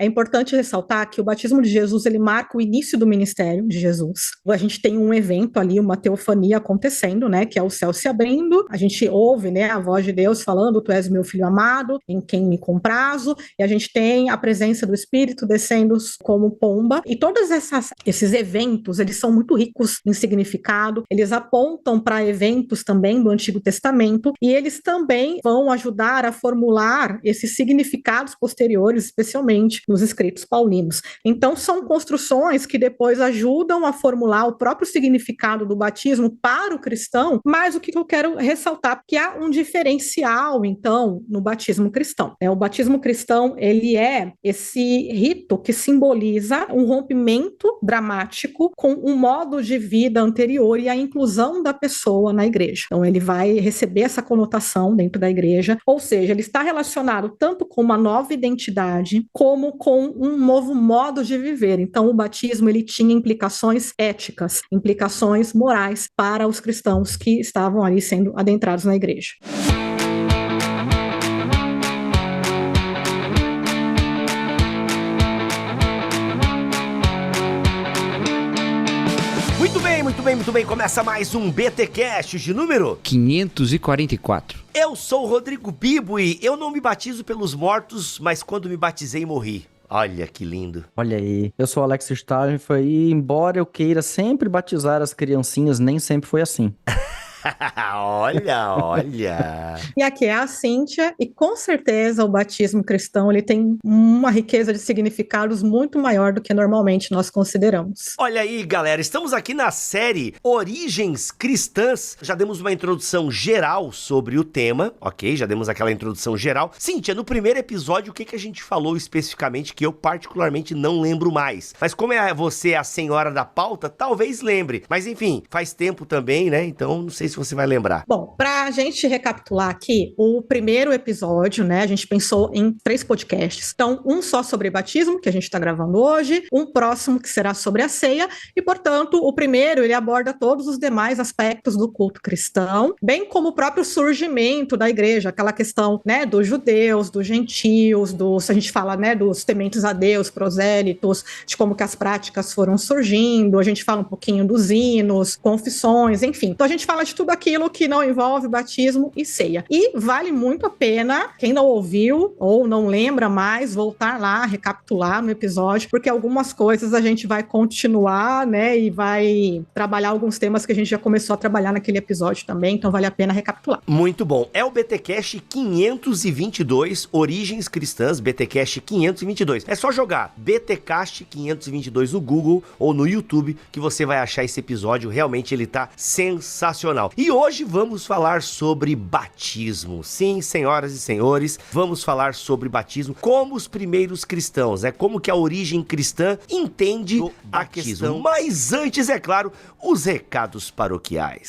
É importante ressaltar que o batismo de Jesus, ele marca o início do ministério de Jesus. A gente tem um evento ali, uma teofania acontecendo, né, que é o céu se abrindo, a gente ouve, né, a voz de Deus falando, tu és meu filho amado, em quem me comprazo, e a gente tem a presença do Espírito descendo como pomba, e todos esses eventos, eles são muito ricos em significado, eles apontam para eventos também do Antigo Testamento, e eles também vão ajudar a formular esses significados posteriores, especialmente nos escritos paulinos. Então, são construções que depois ajudam a formular o próprio significado do batismo para o cristão, mas o que eu quero ressaltar, que há um diferencial, então, no batismo cristão. O batismo cristão, ele é esse rito que simboliza um rompimento dramático com um modo de vida anterior e a inclusão da pessoa na igreja. Então, ele vai receber essa conotação dentro da igreja, ou seja, ele está relacionado tanto com uma nova identidade, como com um novo modo de viver. Então, o batismo, ele tinha implicações éticas, implicações morais para os cristãos que estavam ali sendo adentrados na igreja. Muito bem, começa mais um BTcast de número 544. Eu sou o Rodrigo Bibo e eu não me batizo pelos mortos, mas quando me batizei morri. Olha que lindo. Olha aí, eu sou o Alex Stalin, e embora eu queira sempre batizar as criancinhas, nem sempre foi assim. Olha. E aqui é a Cíntia, e com certeza o batismo cristão, ele tem uma riqueza de significados muito maior do que normalmente nós consideramos. Olha aí, galera, estamos aqui na série Origens Cristãs. Já demos uma introdução geral sobre o tema, ok? Já demos aquela introdução geral. Cíntia, no primeiro episódio, o que a gente falou especificamente que eu particularmente não lembro mais? Mas como você é a senhora da pauta, talvez lembre. Mas enfim, faz tempo também, né? Então não sei se você vai lembrar. Bom, para a gente recapitular aqui, o primeiro episódio, né, a gente pensou em 3 podcasts. Então, um só sobre batismo, que a gente está gravando hoje, um próximo que será sobre a ceia, e, portanto, o primeiro, ele aborda todos os demais aspectos do culto cristão, bem como o próprio surgimento da igreja, aquela questão, né, dos judeus, dos gentios, se a gente fala, né, dos tementes a Deus, prosélitos, de como que as práticas foram surgindo, a gente fala um pouquinho dos hinos, confissões, enfim. Então, a gente fala de tudo aquilo que não envolve batismo e ceia. E vale muito a pena, quem não ouviu ou não lembra mais, voltar lá, recapitular no episódio, porque algumas coisas a gente vai continuar, né, e vai trabalhar alguns temas que a gente já começou a trabalhar naquele episódio também, então vale a pena recapitular. Muito bom. É o BTcast 522, Origens Cristãs, BTcast 522. É só jogar BTcast 522 no Google ou no YouTube que você vai achar esse episódio, realmente ele tá sensacional. E hoje vamos falar sobre batismo. Sim, senhoras e senhores, vamos falar sobre batismo como os primeiros cristãos, como que a origem cristã entende a questão. Mas antes, é claro, os recados paroquiais.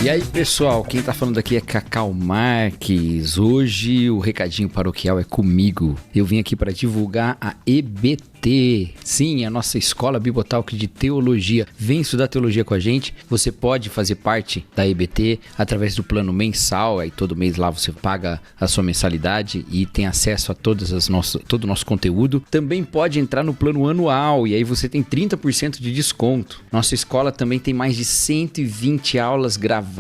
E aí, pessoal, quem tá falando aqui é Cacau Marques. Hoje o recadinho paroquial é comigo. Eu vim aqui para divulgar a EBT. Sim, a nossa escola Bibotalk de teologia. Vem estudar teologia com a gente. Você pode fazer parte da EBT através do plano mensal. Aí todo mês lá você paga a sua mensalidade e tem acesso a todo o nosso conteúdo. Também pode entrar no plano anual e aí você tem 30% de desconto. Nossa escola também tem mais de 120 aulas gravadas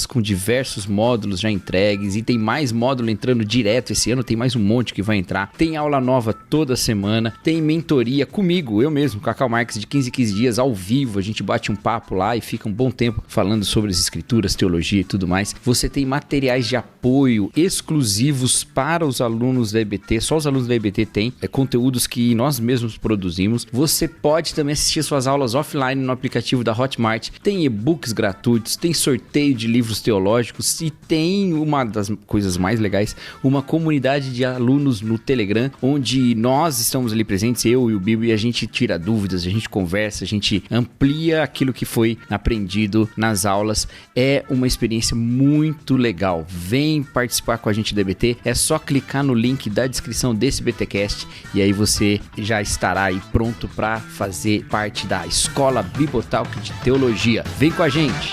com diversos módulos já entregues e tem mais módulo entrando direto esse ano. Tem mais um monte que vai entrar. Tem aula nova toda semana. Tem mentoria comigo, eu mesmo, Cacau Marques, de 15 em 15 dias, ao vivo. A gente bate um papo lá e fica um bom tempo falando sobre as escrituras, teologia e tudo mais. Você tem materiais de apoio exclusivos para os alunos da EBT. Só os alunos da EBT têm conteúdos que nós mesmos produzimos. Você pode também assistir suas aulas offline no aplicativo da Hotmart. Tem e-books gratuitos, tem sorteio de livros teológicos e tem uma das coisas mais legais, uma comunidade de alunos no Telegram, onde nós estamos ali presentes, eu e o Bibo, e a gente tira dúvidas, a gente conversa, a gente amplia aquilo que foi aprendido nas aulas. É uma experiência muito legal. Vem participar com a gente da EBT, é só clicar no link da descrição desse BTcast e aí você já estará aí pronto para fazer parte da Escola Bibotalk de Teologia. Vem com a gente!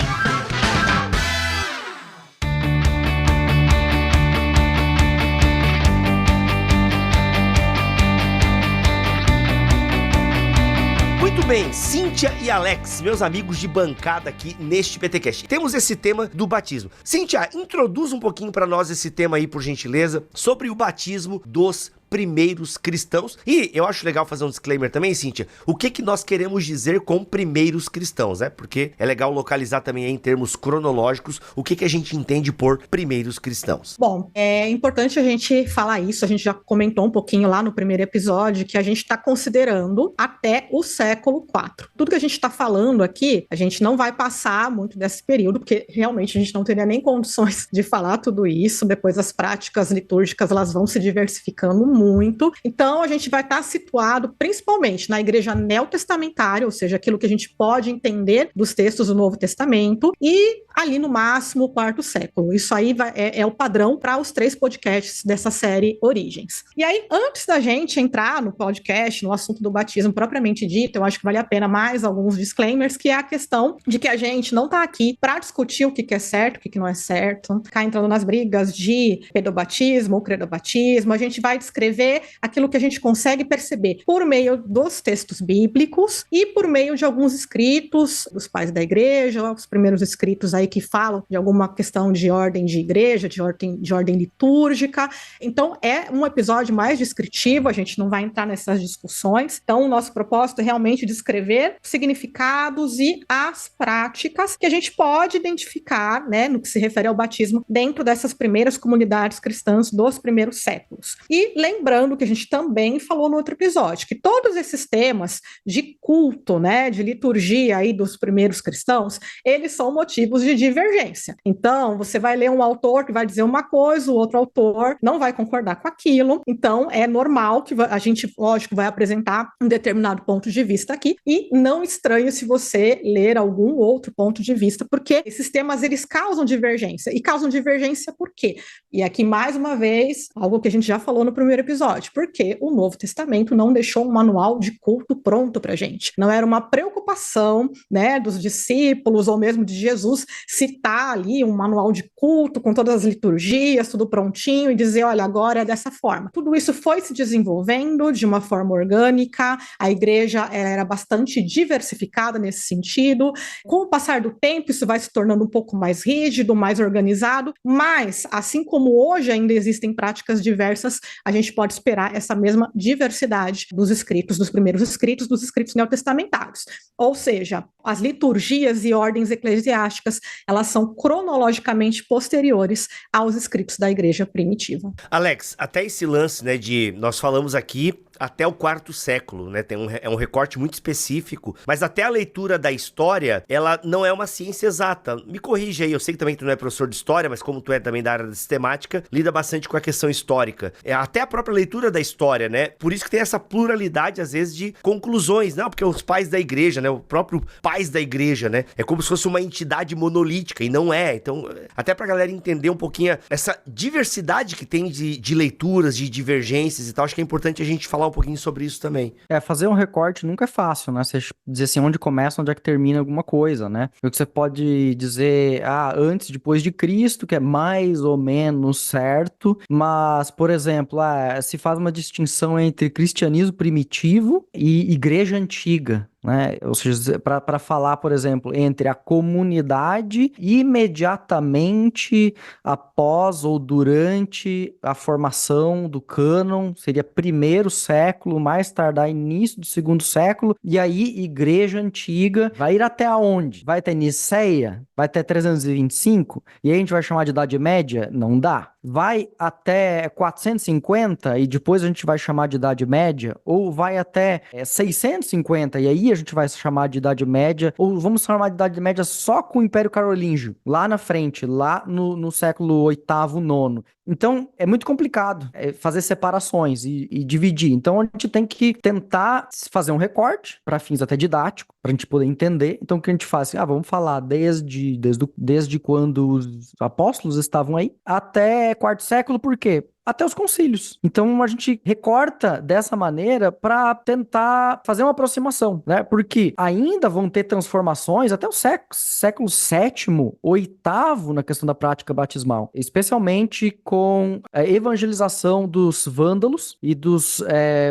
bem, Cíntia e Alex, meus amigos de bancada aqui neste BTcast. Temos esse tema do batismo. Cíntia, introduz um pouquinho para nós esse tema aí, por gentileza, sobre o batismo dos primeiros cristãos. E eu acho legal fazer um disclaimer também, Cíntia, o que nós queremos dizer com primeiros cristãos, né? Porque é legal localizar também em termos cronológicos o que a gente entende por primeiros cristãos. Bom, é importante a gente falar isso, a gente já comentou um pouquinho lá no primeiro episódio, que a gente está considerando até o século IV. Tudo que a gente está falando aqui, a gente não vai passar muito desse período, porque realmente a gente não teria nem condições de falar tudo isso, depois as práticas litúrgicas, elas vão se diversificando muito, então a gente vai estar situado principalmente na igreja neotestamentária, ou seja, aquilo que a gente pode entender dos textos do Novo Testamento, e ali no máximo o quarto século. Isso aí é o padrão para os 3 podcasts dessa série Origens. E aí, antes da gente entrar no podcast, no assunto do batismo propriamente dito, eu acho que vale a pena mais alguns disclaimers, que é a questão de que a gente não está aqui para discutir o que é certo, o que não é certo, ficar entrando nas brigas de pedobatismo ou credobatismo. A gente vai descrever aquilo que a gente consegue perceber por meio dos textos bíblicos e por meio de alguns escritos dos pais da igreja, os primeiros escritos aí que falam de alguma questão de ordem de igreja, de ordem litúrgica. Então, é um episódio mais descritivo, a gente não vai entrar nessas discussões. Então, o nosso propósito é realmente descrever significados e as práticas que a gente pode identificar, né, no que se refere ao batismo dentro dessas primeiras comunidades cristãs dos primeiros séculos. E lembrando que a gente também falou no outro episódio, que todos esses temas de culto, né, de liturgia aí dos primeiros cristãos, eles são motivos de divergência. Então, você vai ler um autor que vai dizer uma coisa, o outro autor não vai concordar com aquilo. Então, é normal que a gente, lógico, vai apresentar um determinado ponto de vista aqui, e não estranhe se você ler algum outro ponto de vista, porque esses temas, eles causam divergência. E causam divergência por quê? E aqui, mais uma vez, algo que a gente já falou no primeiro episódio, porque o Novo Testamento não deixou um manual de culto pronto para a gente. Não era uma preocupação, né, dos discípulos ou mesmo de Jesus citar ali um manual de culto com todas as liturgias, tudo prontinho, e dizer, olha, agora é dessa forma. Tudo isso foi se desenvolvendo de uma forma orgânica, a igreja era bastante diversificada nesse sentido. Com o passar do tempo, isso vai se tornando um pouco mais rígido, mais organizado, mas, assim como hoje ainda existem práticas diversas, a gente pode esperar essa mesma diversidade dos escritos, dos primeiros escritos, dos escritos neotestamentários. Ou seja, as liturgias e ordens eclesiásticas, elas são cronologicamente posteriores aos escritos da igreja primitiva. Alex, até esse lance, né, nós falamos aqui até o quarto século, né? É um recorte muito específico, mas até a leitura da história, ela não é uma ciência exata. Me corrija aí, eu sei que também tu não é professor de história, mas como tu é também da área da sistemática, lida bastante com a questão histórica. Até a própria leitura da história, né? Por isso que tem essa pluralidade, às vezes, de conclusões, não? Porque os pais da igreja, né? O próprio pais da igreja, né? É como se fosse uma entidade monolítica, e não é. Então, até pra galera entender um pouquinho essa diversidade que tem de leituras, de divergências e tal, acho que é importante a gente falar um pouquinho sobre isso também. Fazer um recorte nunca é fácil, né? Você dizer assim, onde começa, onde é que termina alguma coisa, né? O que você pode dizer, antes, depois de Cristo, que é mais ou menos certo, mas, por exemplo, se faz uma distinção entre cristianismo primitivo e igreja antiga, né? Ou seja, para falar, por exemplo, entre a comunidade imediatamente após ou durante a formação do cânon, seria primeiro século, mais tardar início do segundo século, e aí igreja antiga vai ir até onde? Vai até Niceia? Vai até 325? E aí a gente vai chamar de Idade Média? Não dá. Vai até 450 e depois a gente vai chamar de Idade Média? Ou vai até 650 e aí a gente vai chamar de Idade Média? Ou vamos chamar de Idade Média só com o Império Carolíngio, lá na frente, lá no século VIII, IX? Então, é muito complicado fazer separações e dividir. Então, a gente tem que tentar fazer um recorte, para fins até didáticos, para a gente poder entender. Então, o que a gente faz? Vamos falar desde quando os apóstolos estavam aí, até quarto século, por quê? até os concílios. Então a gente recorta dessa maneira para tentar fazer uma aproximação, né? Porque ainda vão ter transformações até o século VII, VIII na questão da prática batismal, especialmente com a evangelização dos vândalos e dos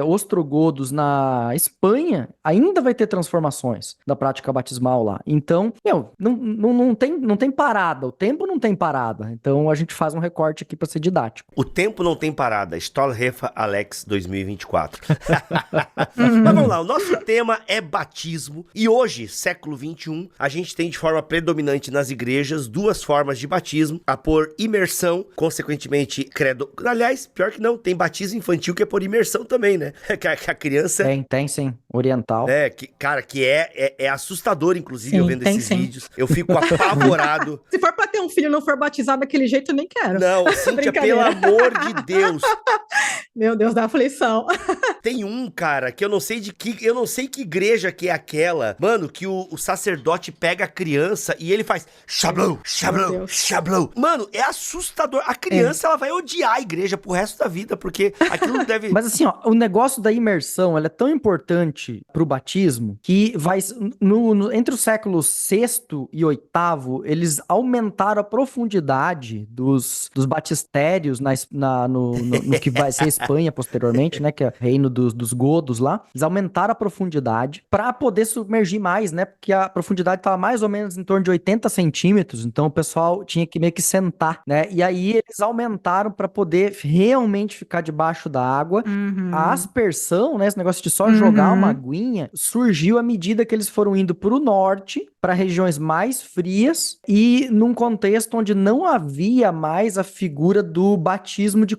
ostrogodos na Espanha, ainda vai ter transformações da prática batismal lá. Então, não tem parada, o tempo não tem parada. Então a gente faz um recorte aqui para ser didático. O tempo não tem parada. Stollrefa Alex 2024. Mas vamos lá, o nosso tema é batismo. E hoje, século XXI, a gente tem de forma predominante nas igrejas duas formas de batismo. A por imersão, consequentemente, credo. Aliás, pior que não, tem batismo infantil que é por imersão também, né? Que a criança... Tem sim, oriental. Que é assustador, inclusive, Sim, eu vendo esses vídeos. Eu fico apavorado. Se for pra ter um filho e não for batizado daquele jeito, eu nem quero. Não, Cíntia, pelo amor de Deus. Meu Deus da aflição. Tem um, cara, que eu não sei que igreja que é aquela, mano, que o sacerdote pega a criança e ele faz shablou, shablou, shablou. Mano, é assustador. A criança, ela vai odiar a igreja pro resto da vida, porque aquilo deve... Mas assim, ó, o negócio da imersão, ela é tão importante pro batismo que vai... entre o século VI e VIII, eles aumentaram a profundidade dos batistérios no que vai ser Espanha posteriormente, né, que é o reino dos godos lá. Eles aumentaram a profundidade para poder submergir mais, né, porque a profundidade estava mais ou menos em torno de 80 centímetros, então o pessoal tinha que meio que sentar, né, e aí eles aumentaram para poder realmente ficar debaixo da água. A aspersão, né, esse negócio de só jogar uma aguinha, surgiu à medida que eles foram indo para o norte, para regiões mais frias e num contexto onde não havia mais a figura do batismo de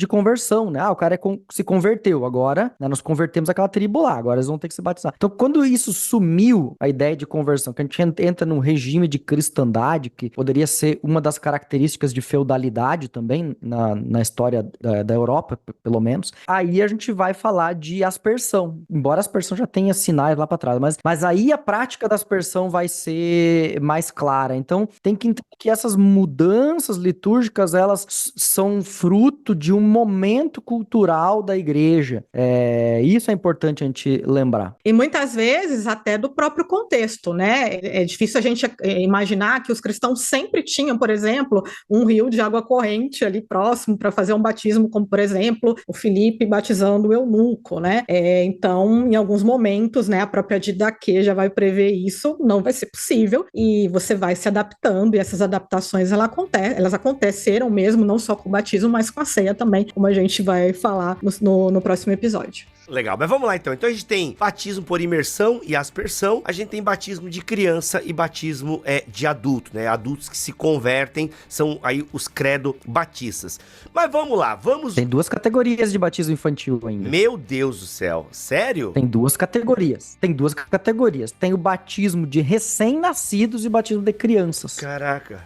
conversão, né? O cara se converteu, agora, né, nós convertemos aquela tribo lá, agora eles vão ter que se batizar. Então, quando isso sumiu, a ideia de conversão, que a gente entra num regime de cristandade, que poderia ser uma das características de feudalidade também na história da Europa, pelo menos, aí a gente vai falar de aspersão, embora a aspersão já tenha sinais lá para trás, mas aí a prática da aspersão vai ser mais clara. Então, tem que entender que essas mudanças litúrgicas, elas são fruto de um momento cultural da igreja. Isso é importante a gente lembrar. E muitas vezes até do próprio contexto, né? É difícil a gente imaginar que os cristãos sempre tinham, por exemplo, um rio de água corrente ali próximo para fazer um batismo, como, por exemplo, o Filipe batizando o eunuco, né? Então, em alguns momentos, né, a própria Didaquê já vai prever isso, não vai ser possível, e você vai se adaptando, e essas adaptações elas aconteceram mesmo, não só com o batismo, mas com a ceia também, como a gente vai falar no próximo episódio. Legal, mas vamos lá então. Então a gente tem batismo por imersão e aspersão, a gente tem batismo de criança e batismo de adulto, né? Adultos que se convertem, são aí os credo batistas. Mas vamos lá, Tem duas categorias de batismo infantil ainda. Meu Deus do céu, sério? Tem duas categorias. Tem o batismo de recém-nascidos e o batismo de crianças. Caraca.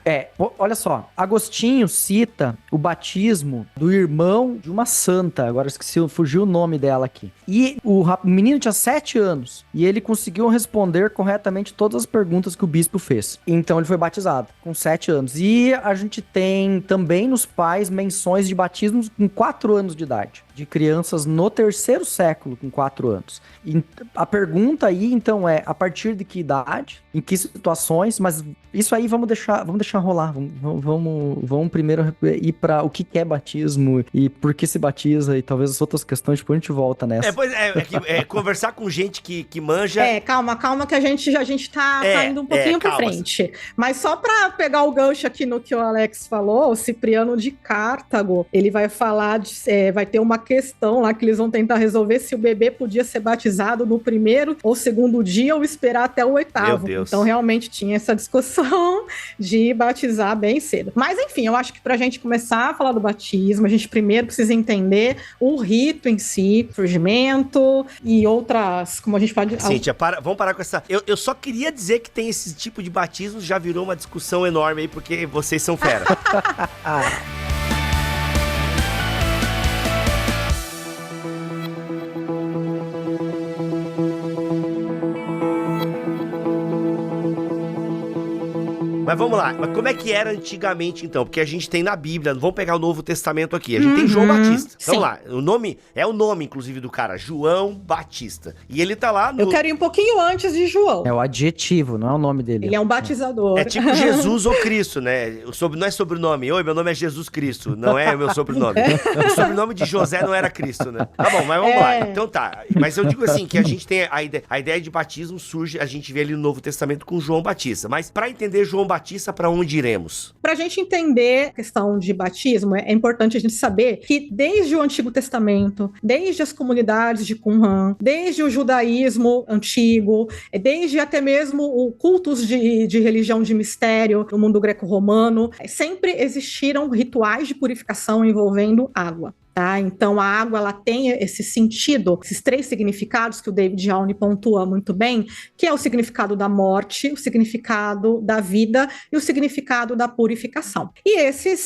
Olha só, Agostinho cita o batismo do irmão de uma santa, agora fugiu o nome dela aqui. E o menino tinha 7 anos e ele conseguiu responder corretamente todas as perguntas que o bispo fez. Então ele foi batizado com 7 anos. E a gente tem também nos pais menções de batismos com 4 anos de idade, de crianças no 3º século com 4 anos. E a pergunta aí, então, é a partir de que idade, em que situações, mas isso aí vamos deixar rolar. Vamos primeiro ir para o que é batismo e por que se batiza e talvez as outras questões, depois a gente volta nessa. Conversar com gente que manja... Calma que a gente tá indo um pouquinho pra frente. Mas só pra pegar o gancho aqui no que o Alex falou, o Cipriano de Cartago, ele vai falar vai ter uma questão lá que eles vão tentar resolver se o bebê podia ser batizado no 1º ou 2º dia ou esperar até o 8º. Então, realmente tinha essa discussão de batizar bem cedo. Mas, enfim, eu acho que pra gente começar a falar do batismo, a gente primeiro precisa entender o rito em si, surgimento e outras, como a gente pode... Cíntia, vamos parar com essa... Eu só queria dizer que tem esse tipo de batismo, já virou uma discussão enorme aí, porque vocês são fera. Mas vamos lá, mas como é que era antigamente então? Porque a gente tem na Bíblia, vamos pegar o Novo Testamento aqui, a gente tem João Batista. Vamos lá, o nome inclusive do cara, João Batista. E ele tá lá no... Eu quero ir um pouquinho antes de João. É o adjetivo, não é o nome dele. Ele é um batizador. É tipo Jesus ou Cristo, né? Não é sobrenome. Oi, meu nome é Jesus Cristo, não é meu sobrenome. O sobrenome de José não era Cristo, né? Tá bom, mas vamos lá. Então tá. Mas eu digo assim, que a gente tem a ideia de batismo surge, a gente vê ali no Novo Testamento com João Batista. Mas pra entender João Batista, pra onde iremos? Pra gente entender a questão de batismo, é importante a gente saber que desde o Antigo Testamento, desde as comunidades de Qumran, desde o judaísmo antigo, desde até mesmo o cultos de religião de mistério no mundo greco-romano, sempre existiram rituais de purificação envolvendo água. Tá? Então, a água ela tem esse sentido, esses 3 significados que o David Allen pontua muito bem, que é o significado da morte, o significado da vida e o significado da purificação. E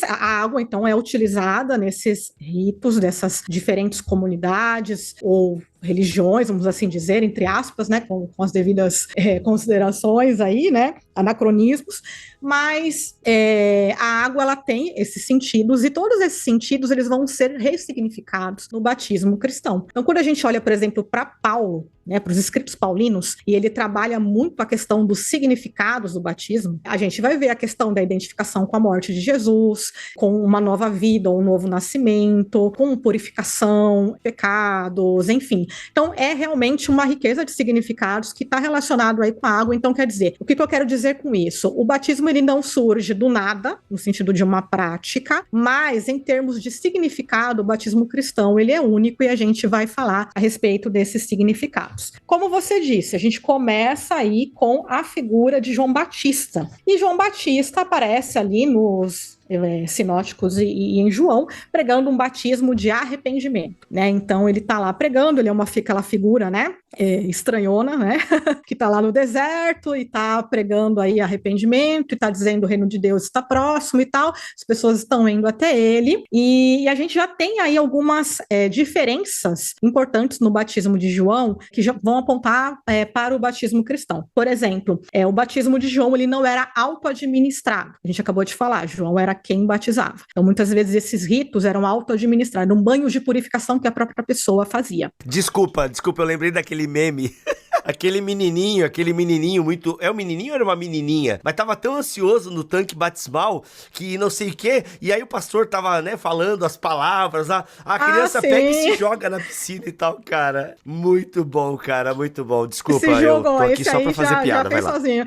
a água, então, é utilizada nesses ritos dessas diferentes comunidades ou religiões, vamos assim dizer, entre aspas, né, com as devidas considerações aí, né, anacronismos, mas a água ela tem esses sentidos e todos esses sentidos eles vão ser ressignificados no batismo cristão. Então, quando a gente olha, por exemplo, para Paulo, né, para os escritos paulinos, e ele trabalha muito a questão dos significados do batismo, a gente vai ver a questão da identificação com a morte de Jesus, com uma nova vida, um novo nascimento, com purificação, pecados, enfim. Então, é realmente uma riqueza de significados que está relacionado aí com a água. Então, quer dizer, o que eu quero dizer com isso? O batismo, ele não surge do nada, no sentido de uma prática, mas em termos de significado, o batismo cristão, ele é único e a gente vai falar a respeito desses significados. Como você disse, a gente começa aí com a figura de João Batista. E João Batista aparece ali nos sinóticos e em João, pregando um batismo de arrependimento, né? Então ele tá lá pregando, ele é aquela figura, né? Estranhona, né? Que tá lá no deserto e tá pregando aí arrependimento e tá dizendo o reino de Deus está próximo e tal, as pessoas estão indo até ele e a gente já tem aí algumas diferenças importantes no batismo de João que já vão apontar para o batismo cristão. Por exemplo, o batismo de João ele não era auto-administrado, a gente acabou de falar, João era quem batizava. Então, muitas vezes esses ritos eram auto-administrados, um banho de purificação que a própria pessoa fazia. Desculpa, eu lembrei daquele meme. Aquele menininho muito... É um menininho ou era uma menininha? Mas tava tão ansioso no tanque batismal que não sei o quê. E aí o pastor tava, né, falando as palavras. A criança pega e se joga na piscina e tal, cara. Muito bom, cara, muito bom. Desculpa, eu tô aqui só pra fazer piada, vai lá. Sozinho.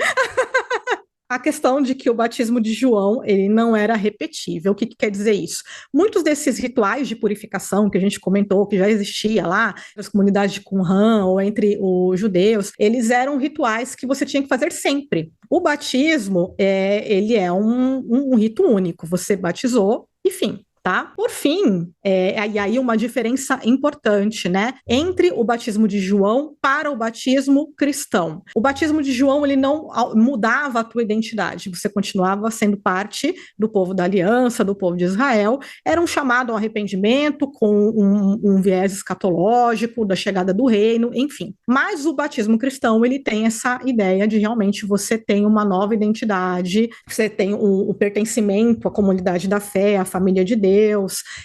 A questão de que o batismo de João, ele não era repetível. O que quer dizer isso? Muitos desses rituais de purificação que a gente comentou, que já existia lá nas comunidades de Qumran ou entre os judeus, eles eram rituais que você tinha que fazer sempre. O batismo, ele é um rito único. Você batizou, enfim. Tá? Por fim, e aí uma diferença importante, né, entre o batismo de João para o batismo cristão. O batismo de João, ele não mudava a tua identidade, você continuava sendo parte do povo da aliança, do povo de Israel, era um chamado ao arrependimento com um viés escatológico da chegada do reino, enfim. Mas o batismo cristão, ele tem essa ideia de realmente você tem uma nova identidade, você tem o pertencimento à comunidade da fé, à família de Deus,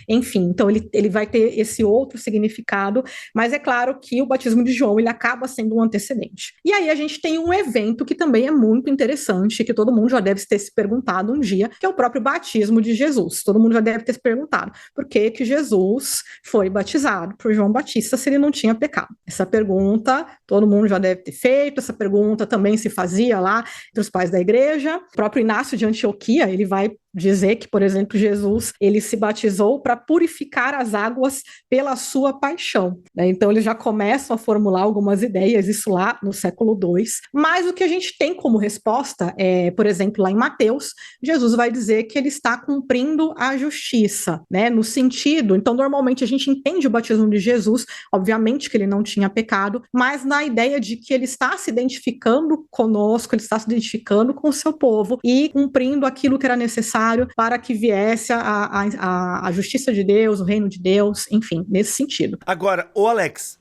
enfim, então ele vai ter esse outro significado, mas é claro que o batismo de João, ele acaba sendo um antecedente. E aí a gente tem um evento que também é muito interessante, que todo mundo já deve ter se perguntado um dia, que é o próprio batismo de Jesus. Todo mundo já deve ter se perguntado, por que que Jesus foi batizado por João Batista se ele não tinha pecado? Essa pergunta todo mundo já deve ter feito, essa pergunta também se fazia lá entre os pais da igreja. O próprio Inácio de Antioquia, ele vai dizer que, por exemplo, Jesus, ele se batizou para purificar as águas pela sua paixão, né? Então, eles já começam a formular algumas ideias, isso lá no século II, mas o que a gente tem como resposta por exemplo, lá em Mateus, Jesus vai dizer que ele está cumprindo a justiça, né? No sentido, então, normalmente a gente entende o batismo de Jesus, obviamente que ele não tinha pecado, mas na ideia de que ele está se identificando conosco, ele está se identificando com o seu povo e cumprindo aquilo que era necessário para que viesse a justiça de Deus, o reino de Deus, enfim, nesse sentido. Agora, ô Alex,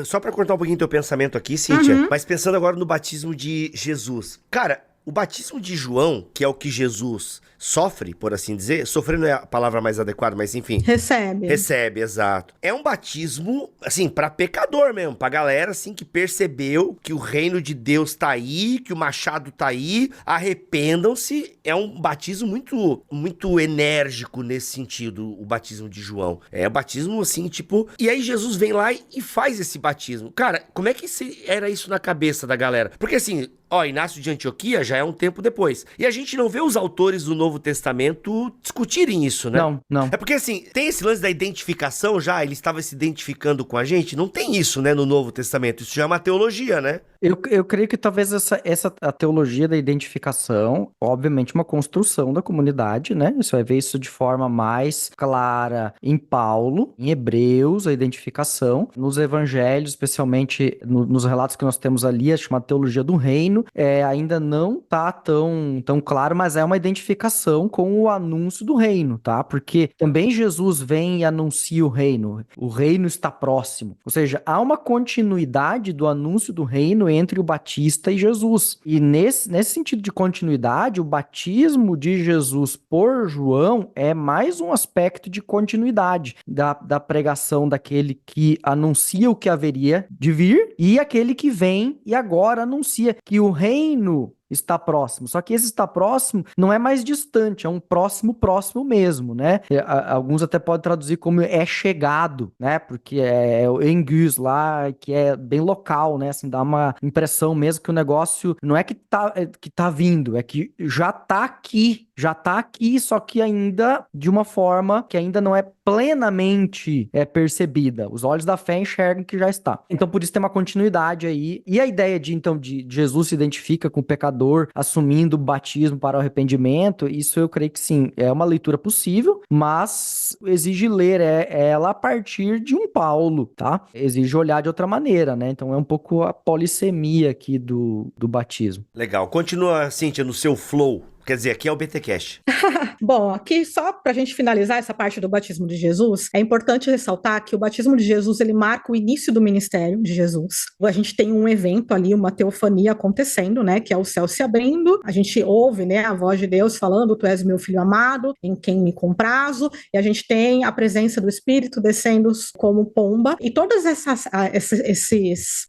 só para cortar um pouquinho teu pensamento aqui, Cíntia, mas pensando agora no batismo de Jesus. Cara, O batismo de João, que é o que Jesus sofre, por assim dizer, sofrer não é a palavra mais adequada, mas enfim. Recebe, exato. É um batismo, assim, pra pecador mesmo, pra galera, assim, que percebeu que o reino de Deus tá aí, que o machado tá aí, arrependam-se. É um batismo muito, muito enérgico nesse sentido, o batismo de João. É um batismo, assim, tipo... E aí Jesus vem lá e faz esse batismo. Cara, como é que era isso na cabeça da galera? Porque, assim... Inácio de Antioquia já é um tempo depois. E a gente não vê os autores do Novo Testamento discutirem isso, né? Não. É porque, assim, tem esse lance da identificação já, ele estava se identificando com a gente. Não tem isso, né, no Novo Testamento. Isso já é uma teologia, né? Eu creio que talvez a teologia da identificação, obviamente uma construção da comunidade, né? Você vai ver isso de forma mais clara em Paulo, em Hebreus, a identificação. Nos evangelhos, especialmente nos relatos que nós temos ali, a chamada teologia do reino, ainda não tá tão claro, mas é uma identificação com o anúncio do reino, tá? Porque também Jesus vem e anuncia o reino está próximo. Ou seja, há uma continuidade do anúncio do reino entre o Batista e Jesus. E nesse sentido de continuidade, o batismo de Jesus por João é mais um aspecto de continuidade da pregação daquele que anuncia o que haveria de vir e aquele que vem e agora anuncia que o reino está próximo. Só que esse está próximo não é mais distante, é um próximo mesmo, né? Alguns até podem traduzir como é chegado, né? Porque é o engus lá, que é bem local, né? Assim, dá uma impressão mesmo que o negócio não é que tá vindo, é que já tá aqui, só que ainda de uma forma que ainda não é plenamente percebida. Os olhos da fé enxergam que já está. Então, por isso tem uma continuidade aí. E a ideia de Jesus se identifica com o pecador assumindo o batismo para o arrependimento, isso eu creio que sim, é uma leitura possível, mas exige ler ela a partir de um Paulo, tá? Exige olhar de outra maneira, né? Então é um pouco a polissemia aqui do batismo. Legal. Continua, Cíntia, no seu flow. Quer dizer, aqui é o BTcast. Bom, aqui só para a gente finalizar essa parte do batismo de Jesus, é importante ressaltar que o batismo de Jesus, ele marca o início do ministério de Jesus. A gente tem um evento ali, uma teofania acontecendo, né, que é o céu se abrindo, a gente ouve, né, a voz de Deus falando, tu és meu filho amado, em quem me comprazo, e a gente tem a presença do Espírito descendo como pomba, e todos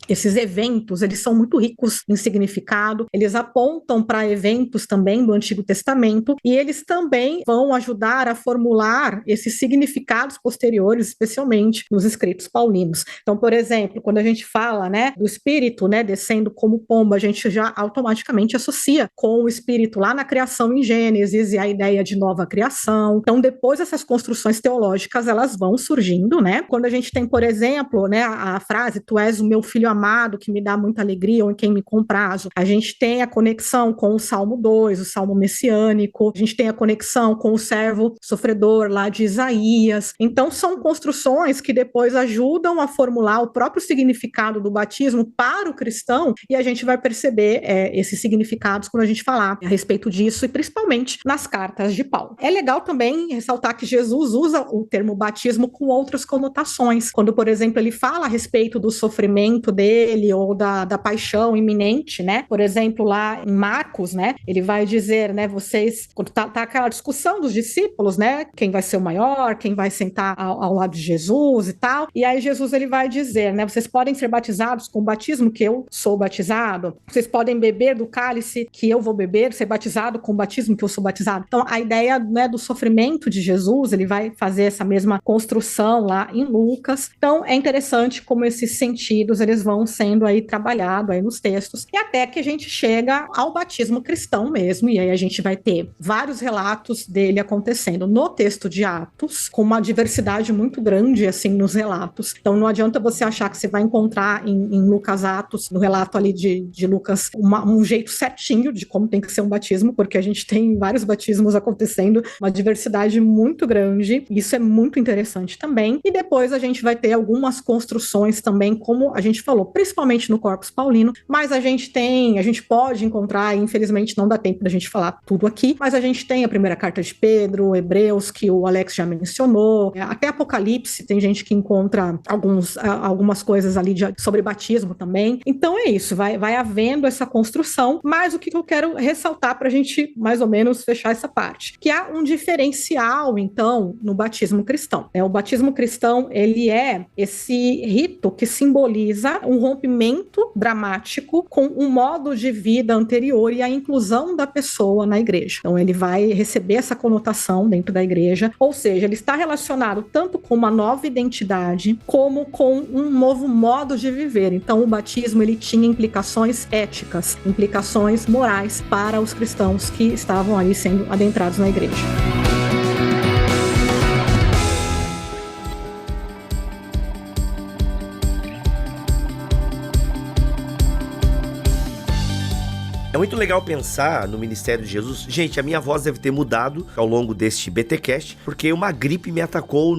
esses eventos, eles são muito ricos em significado, eles apontam para eventos também do Antigo Testamento, e eles também vão ajudar a formular esses significados posteriores, especialmente nos escritos paulinos. Então, por exemplo, quando a gente fala, né, do Espírito, né, descendo como pomba, a gente já automaticamente associa com o Espírito lá na criação em Gênesis e a ideia de nova criação. Então, depois essas construções teológicas, elas vão surgindo, né? Quando a gente tem, por exemplo, né, a frase, tu és o meu filho amado, que me dá muita alegria, ou em quem me comprazo, a gente tem a conexão com o Salmo 2, o Salmo messiânico, a gente tem a conexão com o servo sofredor lá de Isaías. Então, são construções que depois ajudam a formular o próprio significado do batismo para o cristão, e a gente vai perceber esses significados quando a gente falar a respeito disso, e principalmente nas cartas de Paulo. É legal também ressaltar que Jesus usa o termo batismo com outras conotações. Quando, por exemplo, ele fala a respeito do sofrimento dele ou da paixão iminente, né? Por exemplo, lá em Marcos, né? Ele vai dizer, né? Vocês, quando tá aquela discussão dos discípulos, né? Quem vai ser o maior, quem vai sentar ao lado de Jesus e tal. E aí Jesus, ele vai dizer, né? Vocês podem ser batizados com o batismo que eu sou batizado. Vocês podem beber do cálice que eu vou beber, ser batizado com o batismo que eu sou batizado. Então, a ideia, né, do sofrimento de Jesus, ele vai fazer essa mesma construção lá em Lucas. Então, é interessante como esses sentidos, eles vão sendo aí trabalhados aí nos textos, e até que a gente chega ao batismo cristão mesmo, e aí a gente vai ter vários relatos dele acontecendo no texto de Atos, com uma diversidade muito grande, assim, nos relatos. Então, não adianta você achar que você vai encontrar em Lucas Atos, no relato ali de Lucas, um jeito certinho de como tem que ser um batismo, porque a gente tem vários batismos acontecendo, uma diversidade muito grande, isso é muito interessante também. E depois a gente vai ter algumas construções também, como a gente falou, principalmente no Corpus Paulino, mas a gente pode encontrar, infelizmente não dá tempo da gente falar tudo aqui, mas a gente tem a primeira carta de Pedro, Hebreus, que o Alex já mencionou, até Apocalipse, tem gente que encontra algumas coisas ali sobre batismo também. Então é isso, vai havendo essa construção, mas o que eu quero ressaltar para a gente mais ou menos fechar essa parte, que há um diferencial, então, no batismo cristão. O batismo cristão, ele é esse rito que simboliza um rompimento dramático com um modo de vida anterior e a inclusão da pessoa na igreja. Então, ele vai receber essa conotação dentro da igreja, ou seja, ele está relacionado tanto com uma nova identidade, como com um novo modo de viver. Então, o batismo, ele tinha implicações éticas, implicações morais para os cristãos que estavam ali sendo adentrados na igreja. É muito legal pensar no ministério de Jesus. Gente, a minha voz deve ter mudado ao longo deste BTcast, porque uma gripe me atacou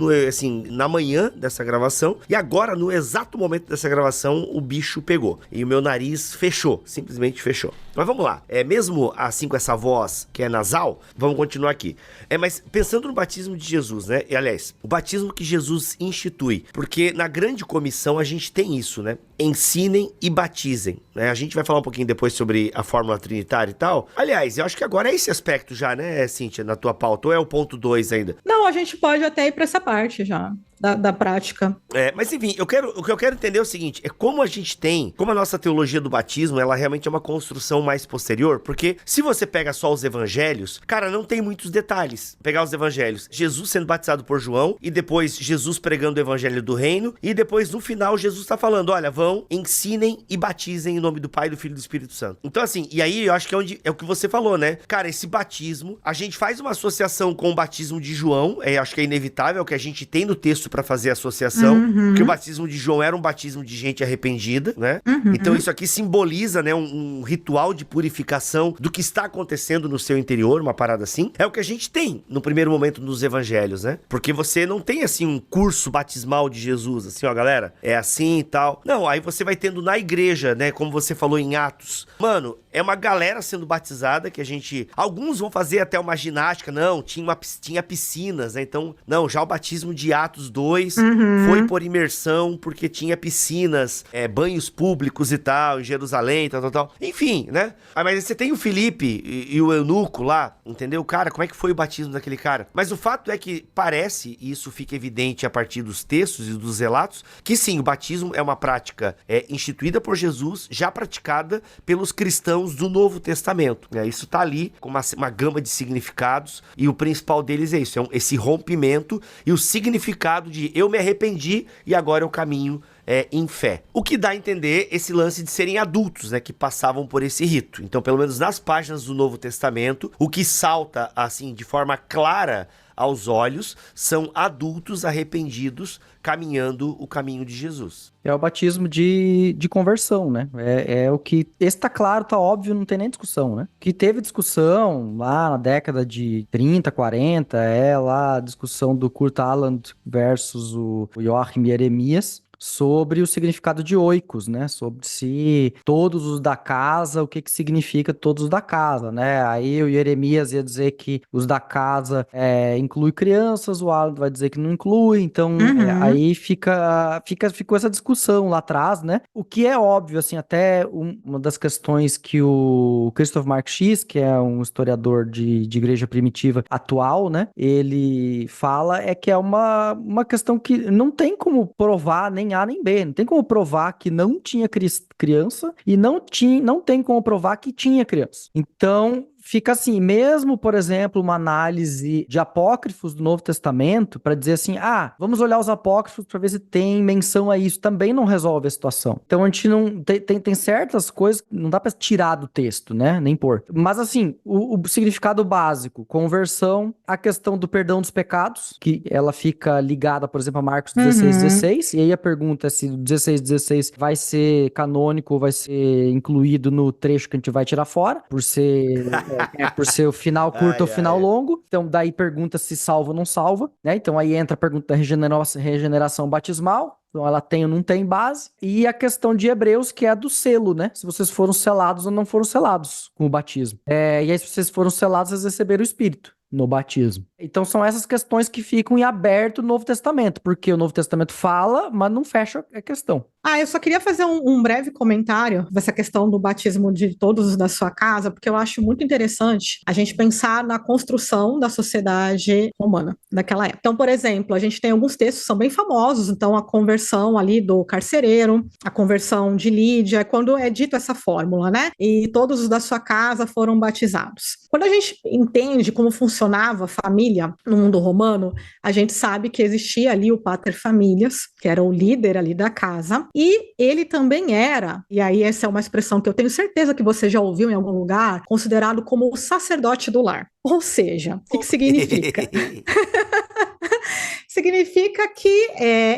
na manhã dessa gravação, e agora, no exato momento dessa gravação, o bicho pegou. E o meu nariz fechou, simplesmente fechou. Mas vamos lá, mesmo assim com essa voz que é nasal, vamos continuar aqui. Mas pensando no batismo de Jesus, né? E, aliás, o batismo que Jesus institui, porque na grande comissão a gente tem isso, né? Ensinem e batizem, né? A gente vai falar um pouquinho depois sobre a fórmula trinitária e tal. Aliás, eu acho que agora é esse aspecto já, né, Cíntia, na tua pauta, ou é o ponto 2 ainda? Não, a gente pode até ir para essa parte já. Da prática. Mas enfim, o que eu quero entender é o seguinte, como a nossa teologia do batismo, ela realmente é uma construção mais posterior, porque se você pega só os evangelhos, cara, não tem muitos detalhes. Pegar os evangelhos, Jesus sendo batizado por João, e depois Jesus pregando o evangelho do reino, e depois no final Jesus tá falando, olha, vão, ensinem e batizem em nome do Pai, do Filho e do Espírito Santo. Então assim, e aí eu acho que é o que você falou, né? Cara, esse batismo, a gente faz uma associação com o batismo de João, acho que é inevitável, é o que a gente tem no texto para fazer a associação, porque o batismo de João era um batismo de gente arrependida, né? Então isso aqui simboliza, né, um ritual de purificação do que está acontecendo no seu interior, uma parada assim. É o que a gente tem no primeiro momento nos evangelhos, né? Porque você não tem assim um curso batismal de Jesus, assim, ó, galera, é assim e tal. Não, aí você vai tendo na igreja, né, como você falou em Atos. Mano, é uma galera sendo batizada que alguns vão fazer até uma ginástica, não, tinha piscinas, né? Então, não, já o batismo de Atos 2 foi por imersão, porque tinha piscinas, banhos públicos e tal, em Jerusalém, tal. Enfim, né? Mas você tem o Filipe e o eunuco lá, entendeu? Cara, como é que foi o batismo daquele cara? Mas o fato é que parece, e isso fica evidente a partir dos textos e dos relatos, que sim, o batismo é uma prática instituída por Jesus, já praticada pelos cristãos do Novo Testamento. Isso tá ali com uma gama de significados, e o principal deles é isso, esse rompimento e o significado de eu me arrependi e agora eu caminho em fé. O que dá a entender esse lance de serem adultos, né, que passavam por esse rito. Então, pelo menos nas páginas do Novo Testamento, o que salta, assim, de forma clara aos olhos, são adultos arrependidos caminhando o caminho de Jesus. É o batismo de conversão, né? É o que... Esse tá claro, tá óbvio, não tem nem discussão, né? Que teve discussão lá na década de 30, 40, lá a discussão do Kurt Aland versus o Joachim Jeremias, sobre o significado de oikos, né? Sobre se todos os da casa, o que significa todos os da casa, né? Aí o Jeremias ia dizer que os da casa inclui crianças, o Alan vai dizer que não inclui, então aí ficou essa discussão lá atrás, né? O que é óbvio, assim, até uma das questões que o Christoph Marx, que é um historiador de igreja primitiva atual, né? Ele fala que é uma questão que não tem como provar nem A nem B. Não tem como provar que não tinha criança e não tem como provar que tinha criança. Então, fica assim, mesmo, por exemplo, uma análise de apócrifos do Novo Testamento para dizer assim, vamos olhar os apócrifos para ver se tem menção a isso, também não resolve a situação. Então a gente não tem certas coisas que não dá para tirar do texto, né, nem pôr. Mas assim, o significado básico, conversão, a questão do perdão dos pecados, que ela fica ligada, por exemplo, a Marcos 16:16, e aí a pergunta é se o 16:16 vai ser canônico ou vai ser incluído no trecho que a gente vai tirar fora, por ser o final curto ou final longo. Então, daí pergunta se salva ou não salva, né? Então, aí entra a pergunta da regeneração batismal. Então ela tem ou não tem base. E a questão de Hebreus, que é a do selo, né? Se vocês foram selados ou não foram selados com o batismo. E aí, se vocês foram selados, vocês receberam o Espírito no batismo. Então são essas questões que ficam em aberto no Novo Testamento, porque o Novo Testamento fala, mas não fecha a questão. Eu só queria fazer um breve comentário dessa questão do batismo de todos da sua casa, porque eu acho muito interessante a gente pensar na construção da sociedade romana daquela época. Então, por exemplo, a gente tem alguns textos que são bem famosos, então a conversão ali do carcereiro, a conversão de Lídia, quando é dito essa fórmula, né? E todos os da sua casa foram batizados. Quando a gente entende como funcionava a família no mundo romano, a gente sabe que existia ali o pater familias, que era o líder ali da casa, e ele também era, e aí essa é uma expressão que eu tenho certeza que você já ouviu em algum lugar, considerado como o sacerdote do lar. Ou seja, o que significa? Significa que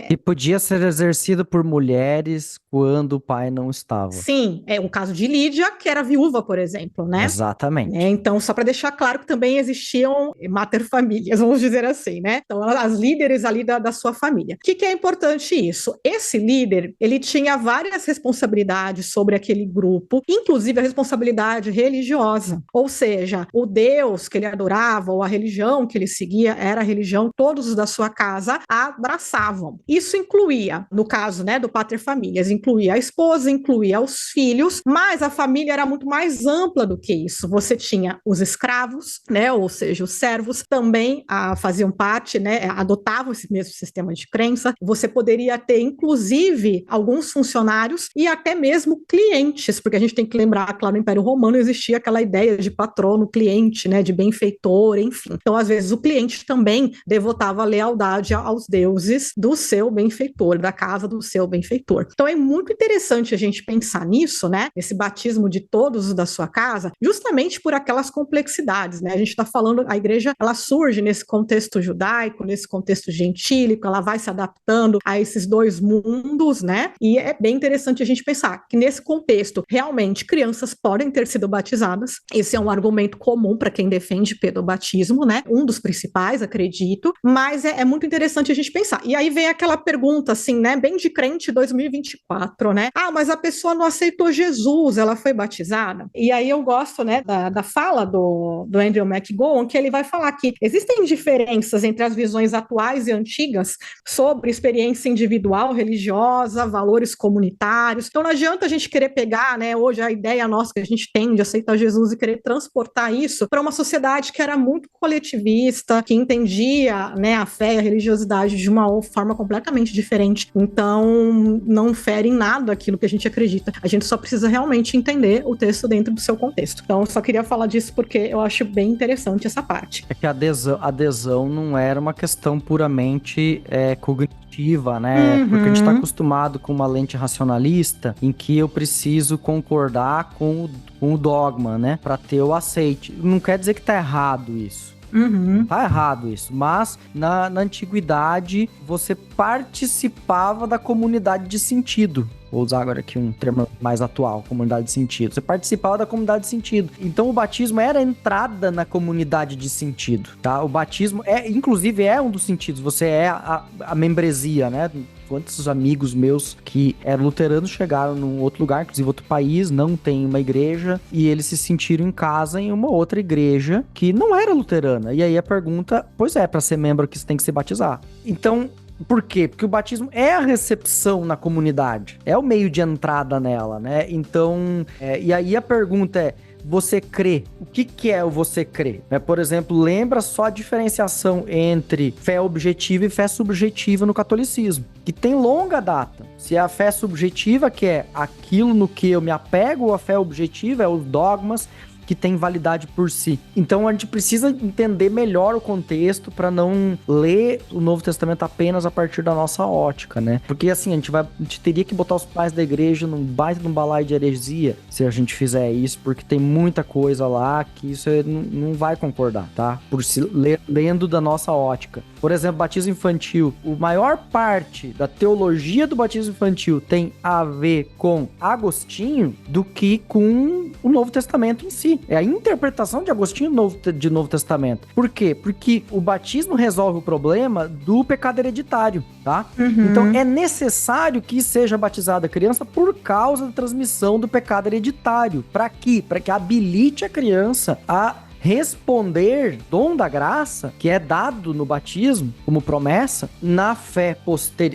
E podia ser exercido por mulheres quando o pai não estava. Sim, é o caso de Lídia, que era viúva, por exemplo, né? Exatamente. Então, só para deixar claro que também existiam materfamílias, vamos dizer assim, né? Então, as líderes ali da sua família. O que é importante isso? Esse líder, ele tinha várias responsabilidades sobre aquele grupo, inclusive a responsabilidade religiosa. Ou seja, o Deus que ele adorava, ou a religião que ele seguia, era a religião que todos os da sua casa abraçavam. Isso incluía, no caso, né, do paterfamílias, incluía a esposa, incluía os filhos, mas a família era muito mais ampla do que isso. Você tinha os escravos, né, ou seja, os servos também faziam parte, né, adotavam esse mesmo sistema de crença. Você poderia ter, inclusive, alguns funcionários e até mesmo clientes, porque a gente tem que lembrar que lá no Império Romano existia aquela ideia de patrono, cliente, né, de benfeitor, enfim. Então, às vezes, o cliente também devotava lealdade aos deuses do seu benfeitor, da casa do seu benfeitor. Então, é muito interessante a gente pensar nisso, né? Esse batismo de todos da sua casa, justamente por aquelas complexidades, né? A gente está falando, a igreja, ela surge nesse contexto judaico, nesse contexto gentílico, ela vai se adaptando a esses dois mundos, né? E é bem interessante a gente pensar que nesse contexto, realmente, crianças podem ter sido batizadas. Esse é um argumento comum para quem defende pedobatismo, né? Um dos principais, acredito, mas é muito interessante a gente pensar. E aí vem aquela pergunta, assim, né? Bem de crente 2024, né? Mas a pessoa não aceitou Jesus, ela foi batizada? E aí eu gosto, né, da fala do Andrew McGowan, que ele vai falar que existem diferenças entre as visões atuais e antigas sobre experiência individual, religiosa, valores comunitários. Então não adianta a gente querer pegar, né, hoje a ideia nossa que a gente tem de aceitar Jesus e querer transportar isso para uma sociedade que era muito coletivista, que entendia, né, a fé e a religiosidade de uma forma completamente diferente. Então não fere em nada aquilo que a gente acredita. A gente só precisa realmente entender o texto dentro do seu contexto. Então eu só queria falar disso porque eu acho bem interessante essa parte. É que a adesão não era uma questão puramente cognitiva, né? Uhum. Porque a gente tá acostumado com uma lente racionalista em que eu preciso concordar com o dogma, né? Pra ter o aceite. Não quer dizer que tá errado isso. Uhum. Tá errado isso, mas na antiguidade você participava da comunidade de sentido. Vou usar agora aqui um termo mais atual, comunidade de sentido. Você participava da comunidade de sentido. Então o batismo era a entrada na comunidade de sentido, tá? O batismo inclusive é um dos sentidos. Você é a membresia, né? Quantos amigos meus que eram luteranos chegaram num outro lugar, inclusive outro país, não tem uma igreja, e eles se sentiram em casa em uma outra igreja que não era luterana. E aí a pergunta, pois é, para ser membro aqui você tem que se batizar. Então, por quê? Porque o batismo é a recepção na comunidade, é o meio de entrada nela, né? Então, e aí a pergunta é, você crê? O que é o você crê? Por exemplo, lembra só a diferenciação entre fé objetiva e fé subjetiva no catolicismo, que tem longa data. Se é a fé subjetiva, que é aquilo no que eu me apego, ou a fé objetiva é os dogmas que tem validade por si. Então a gente precisa entender melhor o contexto para não ler o Novo Testamento apenas a partir da nossa ótica, né? Porque assim, a gente teria que botar os pais da igreja num baita de um balaio de heresia se a gente fizer isso, porque tem muita coisa lá que isso não vai concordar, tá? Por se lendo da nossa ótica. Por exemplo, batismo infantil. A maior parte da teologia do batismo infantil tem a ver com Agostinho do que com o Novo Testamento em si. É a interpretação de Agostinho de Novo Testamento. Por quê? Porque o batismo resolve o problema do pecado hereditário, tá? Então, é necessário que seja batizada a criança por causa da transmissão do pecado hereditário. Para quê? Para que habilite a criança a responder dom da graça, que é dado no batismo como promessa, na fé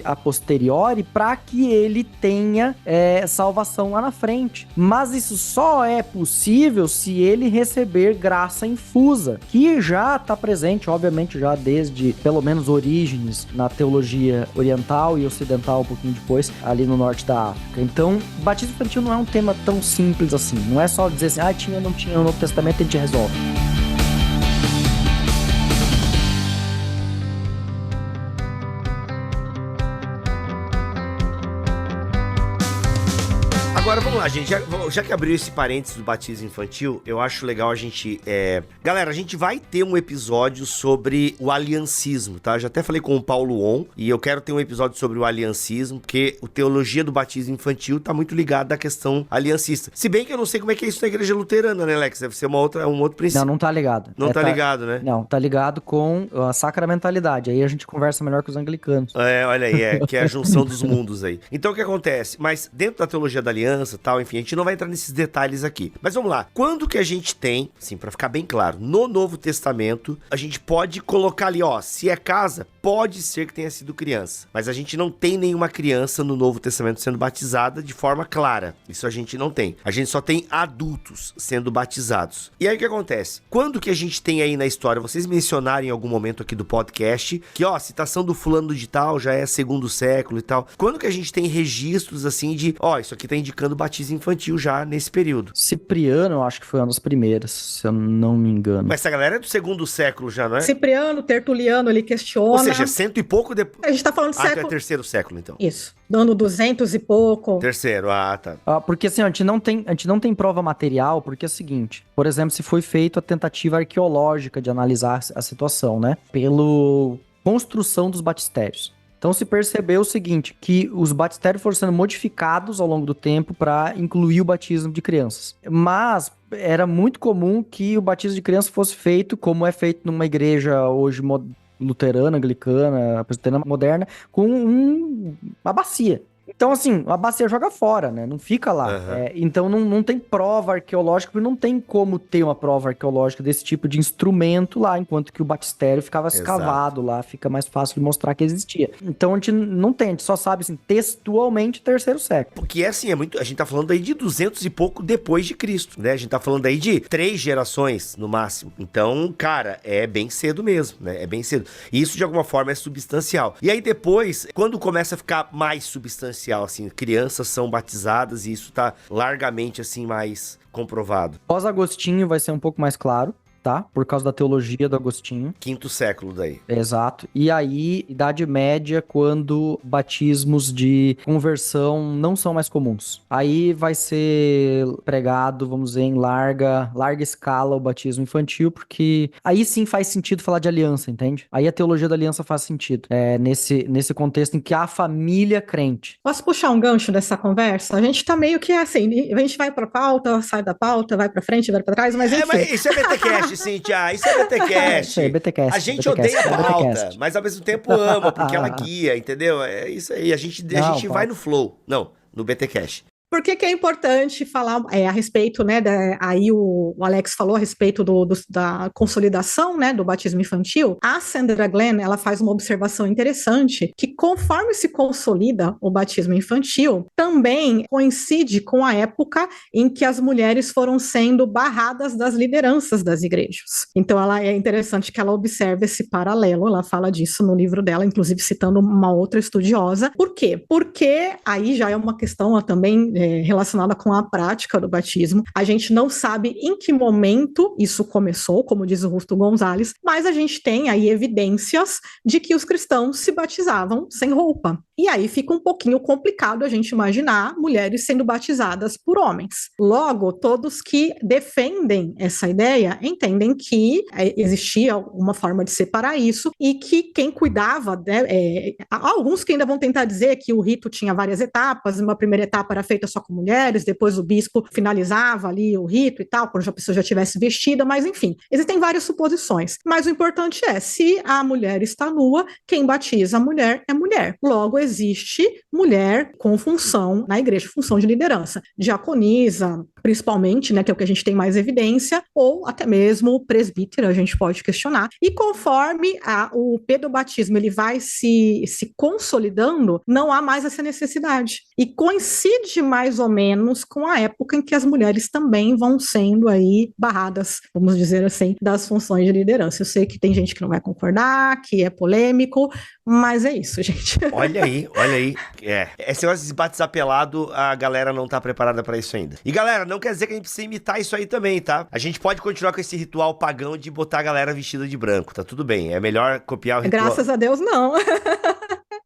a posteriori, para que ele tenha salvação lá na frente. Mas isso só é possível se ele receber graça infusa, que já está presente, obviamente, já desde, pelo menos, Orígenes, na teologia oriental e ocidental, um pouquinho depois, ali no norte da África. Então, batismo infantil não é um tema tão simples assim. Não é só dizer assim, tinha ou não tinha no Novo Testamento, a gente resolve. Agora vamos lá, gente. Já que abriu esse parênteses do batismo infantil, eu acho legal a gente... Galera, a gente vai ter um episódio sobre o aliancismo, tá? Já até falei com o Paulo On, e eu quero ter um episódio sobre o aliancismo, porque a teologia do batismo infantil tá muito ligada à questão aliancista. Se bem que eu não sei como é que é isso na igreja luterana, né, Alex? Deve ser um outro princípio. Não tá ligado. Não tá ligado, né? Não, tá ligado com a sacramentalidade. Aí a gente conversa melhor com os anglicanos. Olha aí, que é a junção dos mundos aí. Então o que acontece? Mas dentro da teologia da aliança, tal, enfim, a gente não vai entrar nesses detalhes aqui. Mas vamos lá. Quando que a gente tem, assim, pra ficar bem claro, no Novo Testamento, a gente pode colocar ali, se é casa, pode ser que tenha sido criança. Mas a gente não tem nenhuma criança no Novo Testamento sendo batizada de forma clara. Isso a gente não tem. A gente só tem adultos sendo batizados. E aí o que acontece? Quando que a gente tem aí na história, vocês mencionaram em algum momento aqui do podcast, que a citação do fulano de tal já é segundo século e tal. Quando que a gente tem registros assim de, isso aqui tá indicando batismo infantil já nesse período? Cipriano, eu acho que foi uma das primeiras, se eu não me engano. Mas essa galera é do segundo século já, não é? Cipriano, Tertuliano, ele questiona. Ou seja, cento e pouco depois. A gente tá falando de século... é terceiro século, então. Isso. Dando 200 e pouco. Terceiro, tá. Porque assim, a gente não tem prova material, porque é o seguinte, por exemplo, se foi feita a tentativa arqueológica de analisar a situação, né? Pela construção dos batistérios. Então se percebeu o seguinte, que os batistérios foram sendo modificados ao longo do tempo para incluir o batismo de crianças. Mas era muito comum que o batismo de criança fosse feito como é feito numa igreja hoje luterana, anglicana, presbiteriana moderna, com uma bacia. Então, assim, a bacia joga fora, né? Não fica lá. Então, não tem prova arqueológica, porque não tem como ter uma prova arqueológica desse tipo de instrumento lá, enquanto que o batistério ficava escavado lá, fica mais fácil de mostrar que existia. Então, a gente não tem, a gente só sabe, assim, textualmente, terceiro século. Porque, assim, a gente tá falando aí de 200 e pouco depois de Cristo, né? A gente tá falando aí de 3 gerações, no máximo. Então, cara, é bem cedo mesmo, né? É bem cedo. E isso, de alguma forma, é substancial. E aí, depois, quando começa a ficar mais substancial, assim, crianças são batizadas e isso tá largamente, assim, mais comprovado. Pós-Agostinho vai ser um pouco mais claro, tá? Por causa da teologia do Agostinho. Quinto século daí. Exato. E aí, Idade Média, quando batismos de conversão não são mais comuns. Aí vai ser pregado, vamos dizer, em larga escala o batismo infantil, porque aí sim faz sentido falar de aliança, entende? Aí a teologia da aliança faz sentido. Nesse contexto em que há família crente. Posso puxar um gancho dessa conversa? A gente tá meio que assim, a gente vai pra pauta, sai da pauta, vai pra frente, vai pra trás, mas enfim. Mas isso é BTcast, Cíntia, isso é BTcast. Isso é BTcast. A gente BTcast, odeia a pauta, BTcast. mas ao mesmo tempo ama, porque ela guia, entendeu? É isso aí, a gente vai no flow. Não, no BTcast. Por que que é importante falar a respeito, né, aí o Alex falou a respeito da consolidação, né, do batismo infantil. A Sandra Glenn, ela faz uma observação interessante, que conforme se consolida o batismo infantil, também coincide com a época em que as mulheres foram sendo barradas das lideranças das igrejas. Então, é interessante que ela observe esse paralelo, ela fala disso no livro dela, inclusive citando uma outra estudiosa. Por quê? Porque aí já é uma questão também relacionada com a prática do batismo. A gente não sabe em que momento isso começou, como diz o Rusto Gonzalez, mas a gente tem aí evidências de que os cristãos se batizavam sem roupa. E aí fica um pouquinho complicado a gente imaginar mulheres sendo batizadas por homens. Logo, todos que defendem essa ideia entendem que existia uma forma de separar isso e que quem cuidava, né, há alguns que ainda vão tentar dizer que o rito tinha várias etapas, uma primeira etapa era feita só com mulheres, depois o bispo finalizava ali o rito e tal, quando a pessoa já estivesse vestida, mas enfim, existem várias suposições. Mas o importante é, se a mulher está nua, quem batiza a mulher é mulher. Logo, existe mulher com função na igreja, função de liderança. Diaconisa, principalmente, né, que é o que a gente tem mais evidência, ou até mesmo presbítero, a gente pode questionar. E conforme o pedobatismo ele vai se consolidando, não há mais essa necessidade. E coincide mais ou menos com a época em que as mulheres também vão sendo aí barradas, vamos dizer assim, das funções de liderança. Eu sei que tem gente que não vai concordar, que é polêmico, mas é isso, gente. Olha aí, olha aí. Esse negócio de batizar pelado, a galera não tá preparada pra isso ainda. E galera, não quer dizer que a gente precisa imitar isso aí também, tá? A gente pode continuar com esse ritual pagão de botar a galera vestida de branco, tá tudo bem. É melhor copiar o ritual. Graças a Deus, não.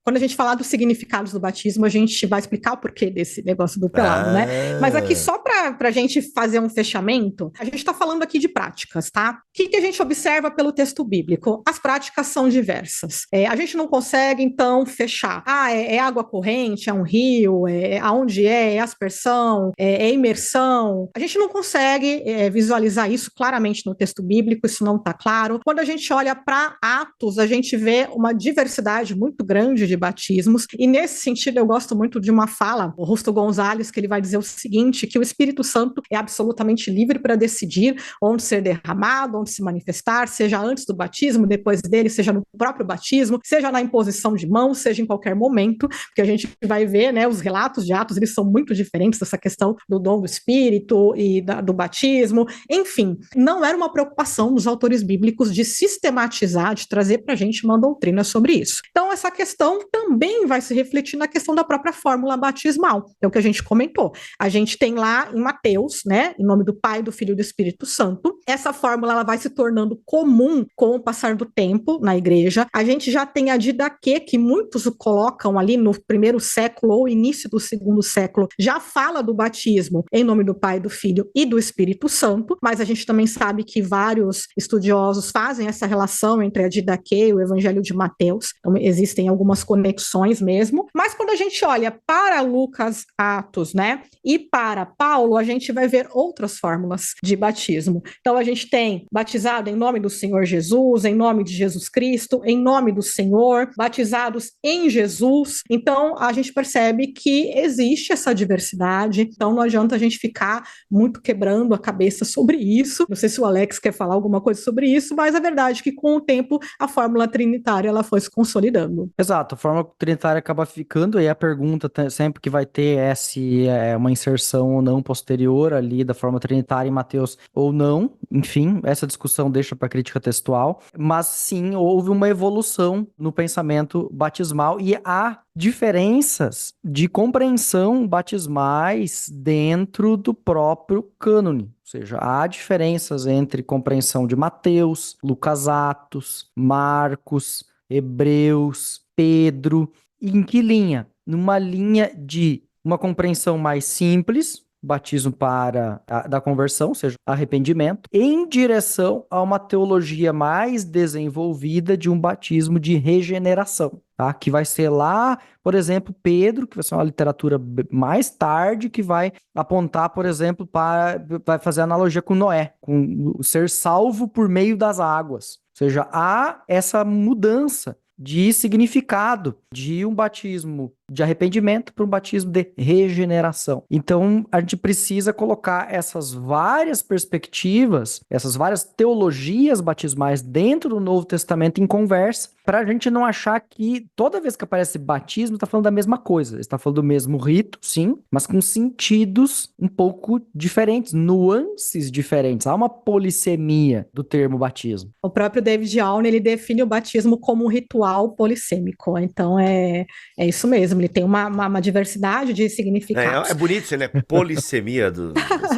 Quando a gente falar dos significados do batismo, a gente vai explicar o porquê desse negócio do pelado, né? Mas aqui, só para a gente fazer um fechamento, a gente está falando aqui de práticas, tá? O que a gente observa pelo texto bíblico? As práticas são diversas. A gente não consegue, então, fechar. É água corrente, é um rio, aonde é aspersão, é imersão. A gente não consegue visualizar isso claramente no texto bíblico, isso não está claro. Quando a gente olha para Atos, a gente vê uma diversidade muito grande de batismos, e nesse sentido eu gosto muito de uma fala, o Rusto Gonzalez, que ele vai dizer o seguinte, que o Espírito Santo é absolutamente livre para decidir onde ser derramado, onde se manifestar, seja antes do batismo, depois dele, seja no próprio batismo, seja na imposição de mãos, seja em qualquer momento, porque a gente vai ver, né, os relatos de Atos, eles são muito diferentes dessa questão do dom do Espírito e do batismo, enfim, não era uma preocupação dos autores bíblicos de sistematizar, de trazer para a gente uma doutrina sobre isso. Então, essa questão também vai se refletir na questão da própria fórmula batismal, é o que a gente comentou. A gente tem lá em Mateus, né, em nome do Pai, do Filho e do Espírito Santo, essa fórmula ela vai se tornando comum com o passar do tempo na igreja. A gente já tem a didaquê, que muitos o colocam ali no primeiro século ou início do segundo século, já fala do batismo em nome do Pai, do Filho e do Espírito Santo, mas a gente também sabe que vários estudiosos fazem essa relação entre a didaquê e o Evangelho de Mateus, então existem algumas conexões mesmo, mas quando a gente olha para Lucas, Atos, né, e para Paulo, a gente vai ver outras fórmulas de batismo. Então a gente tem batizado em nome do Senhor Jesus, em nome de Jesus Cristo, em nome do Senhor, batizados em Jesus. Então a gente percebe que existe essa diversidade, então não adianta a gente ficar muito quebrando a cabeça sobre isso. Não sei se o Alex quer falar alguma coisa sobre isso, mas a verdade é que com o tempo a fórmula trinitária ela foi se consolidando. Exato, a forma trinitária acaba ficando, e a pergunta sempre que vai ter é se é uma inserção ou não posterior ali da forma trinitária em Mateus ou não, enfim, essa discussão deixa para crítica textual, mas sim, houve uma evolução no pensamento batismal e há diferenças de compreensão batismais dentro do próprio cânone. Ou seja, há diferenças entre compreensão de Mateus, Lucas, Atos, Marcos, Hebreus, Pedro. Em que linha? Numa linha de uma compreensão mais simples, batismo da conversão, ou seja, arrependimento, em direção a uma teologia mais desenvolvida de um batismo de regeneração, tá? Que vai ser lá, por exemplo, Pedro, que vai ser uma literatura mais tarde, que vai apontar, por exemplo, vai fazer analogia com Noé, com o ser salvo por meio das águas. Ou seja, há essa mudança de significado de um batismo de arrependimento para um batismo de regeneração. Então, a gente precisa colocar essas várias perspectivas, essas várias teologias batismais dentro do Novo Testamento em conversa, para a gente não achar que toda vez que aparece batismo está falando da mesma coisa. Está falando do mesmo rito, sim, mas com sentidos um pouco diferentes, nuances diferentes. Há uma polissemia do termo batismo. O próprio David Allen, ele define o batismo como um ritual polissêmico. Então, é isso mesmo. batismo, ele tem uma diversidade de significados. É bonito isso, né? Polissemia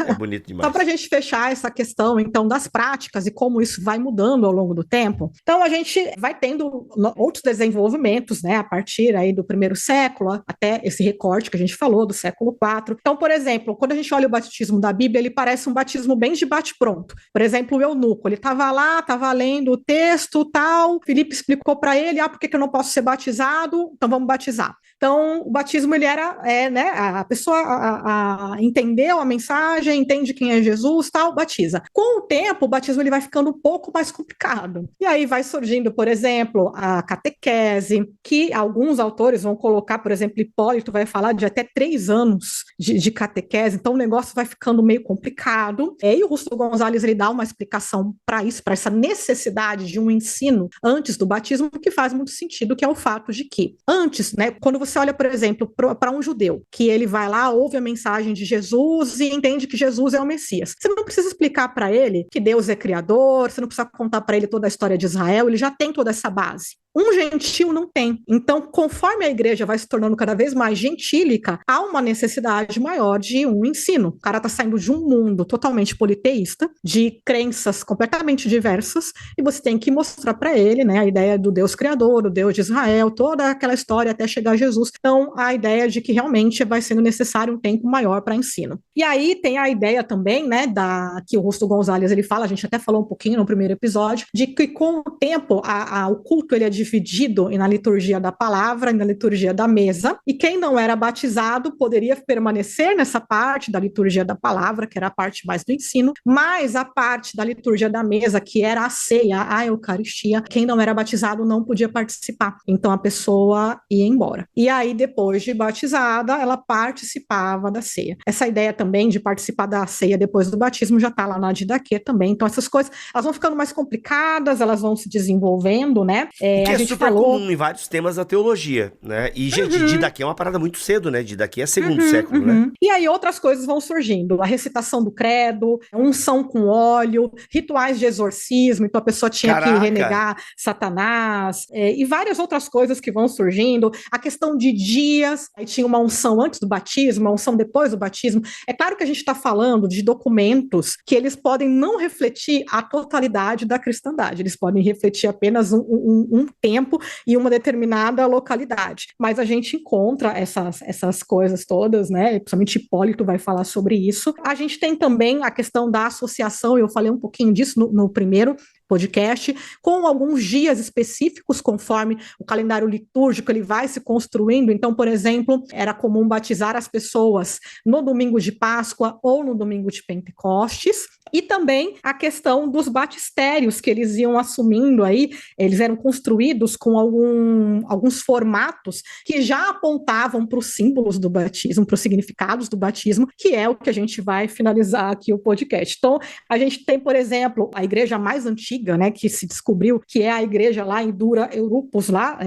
é bonito demais. Só para a gente fechar essa questão, então, das práticas e como isso vai mudando ao longo do tempo. Então, a gente vai tendo outros desenvolvimentos, né, a partir aí do primeiro século, até esse recorte que a gente falou, do século IV. Então, por exemplo, quando a gente olha o batismo da Bíblia, ele parece um batismo bem de bate-pronto. Por exemplo, o eunuco, ele estava lá, estava lendo o texto, tal, Filipe explicou para ele, por que eu não posso ser batizado? Então, vamos batizar. Então, o batismo, ele era, né, a pessoa entendeu a mensagem, entende quem é Jesus, tal, batiza. Com o tempo, o batismo ele vai ficando um pouco mais complicado. E aí vai surgindo, por exemplo, a catequese, que alguns autores vão colocar, por exemplo, Hipólito vai falar de até 3 anos de catequese, então o negócio vai ficando meio complicado. E o Rusto Gonzalez, ele dá uma explicação para isso, para essa necessidade de um ensino antes do batismo, que faz muito sentido, que é o fato de que antes, né, quando você olha, por exemplo, para um judeu, que ele vai lá, ouve a mensagem de Jesus e entende que Jesus é o Messias. Você não precisa explicar para ele que Deus é criador, você não precisa contar para ele toda a história de Israel, ele já tem toda essa base. Um gentil não tem. Então, conforme a igreja vai se tornando cada vez mais gentílica, há uma necessidade maior de um ensino. O cara está saindo de um mundo totalmente politeísta, de crenças completamente diversas, e você tem que mostrar para ele, né, a ideia do Deus criador, o Deus de Israel, toda aquela história até chegar a Jesus. Então, a ideia de que realmente vai sendo necessário um tempo maior para ensino. E aí tem a ideia também, né, que o Rusto Gonzalez ele fala, a gente até falou um pouquinho no primeiro episódio, de que com o tempo o culto ele é dividido na liturgia da palavra e na liturgia da mesa, e quem não era batizado poderia permanecer nessa parte da liturgia da palavra, que era a parte mais do ensino, mas a parte da liturgia da mesa, que era a ceia, a Eucaristia, quem não era batizado não podia participar, então a pessoa ia embora. E aí, depois de batizada, ela participava da ceia. Essa ideia também de participar da ceia depois do batismo já está lá na Didaquê também, então essas coisas, elas vão ficando mais complicadas, elas vão se desenvolvendo, né? Que é super comum em vários temas da teologia, né? E, gente, Didaquê é uma parada muito cedo, né? Didaquê é segundo século, né? E aí outras coisas vão surgindo. A recitação do credo, unção com óleo, rituais de exorcismo, então a pessoa tinha que renegar Satanás, e várias outras coisas que vão surgindo. A questão de dias, aí tinha uma unção antes do batismo, uma unção depois do batismo. É claro que a gente está falando de documentos que eles podem não refletir a totalidade da cristandade, eles podem refletir apenas um tempo e uma determinada localidade. Mas a gente encontra essas coisas todas, né? Principalmente Hipólito vai falar sobre isso. A gente tem também a questão da associação, eu falei um pouquinho disso no primeiro podcast, com alguns dias específicos, conforme o calendário litúrgico ele vai se construindo. Então, por exemplo, era comum batizar as pessoas no domingo de Páscoa ou no domingo de Pentecostes, e também a questão dos batistérios que eles iam assumindo aí, eles eram construídos com alguns formatos que já apontavam para os símbolos do batismo, para os significados do batismo, que é o que a gente vai finalizar aqui o podcast. Então, a gente tem, por exemplo, a igreja mais antiga, né, que se descobriu, que é a igreja lá em Dura Europos, lá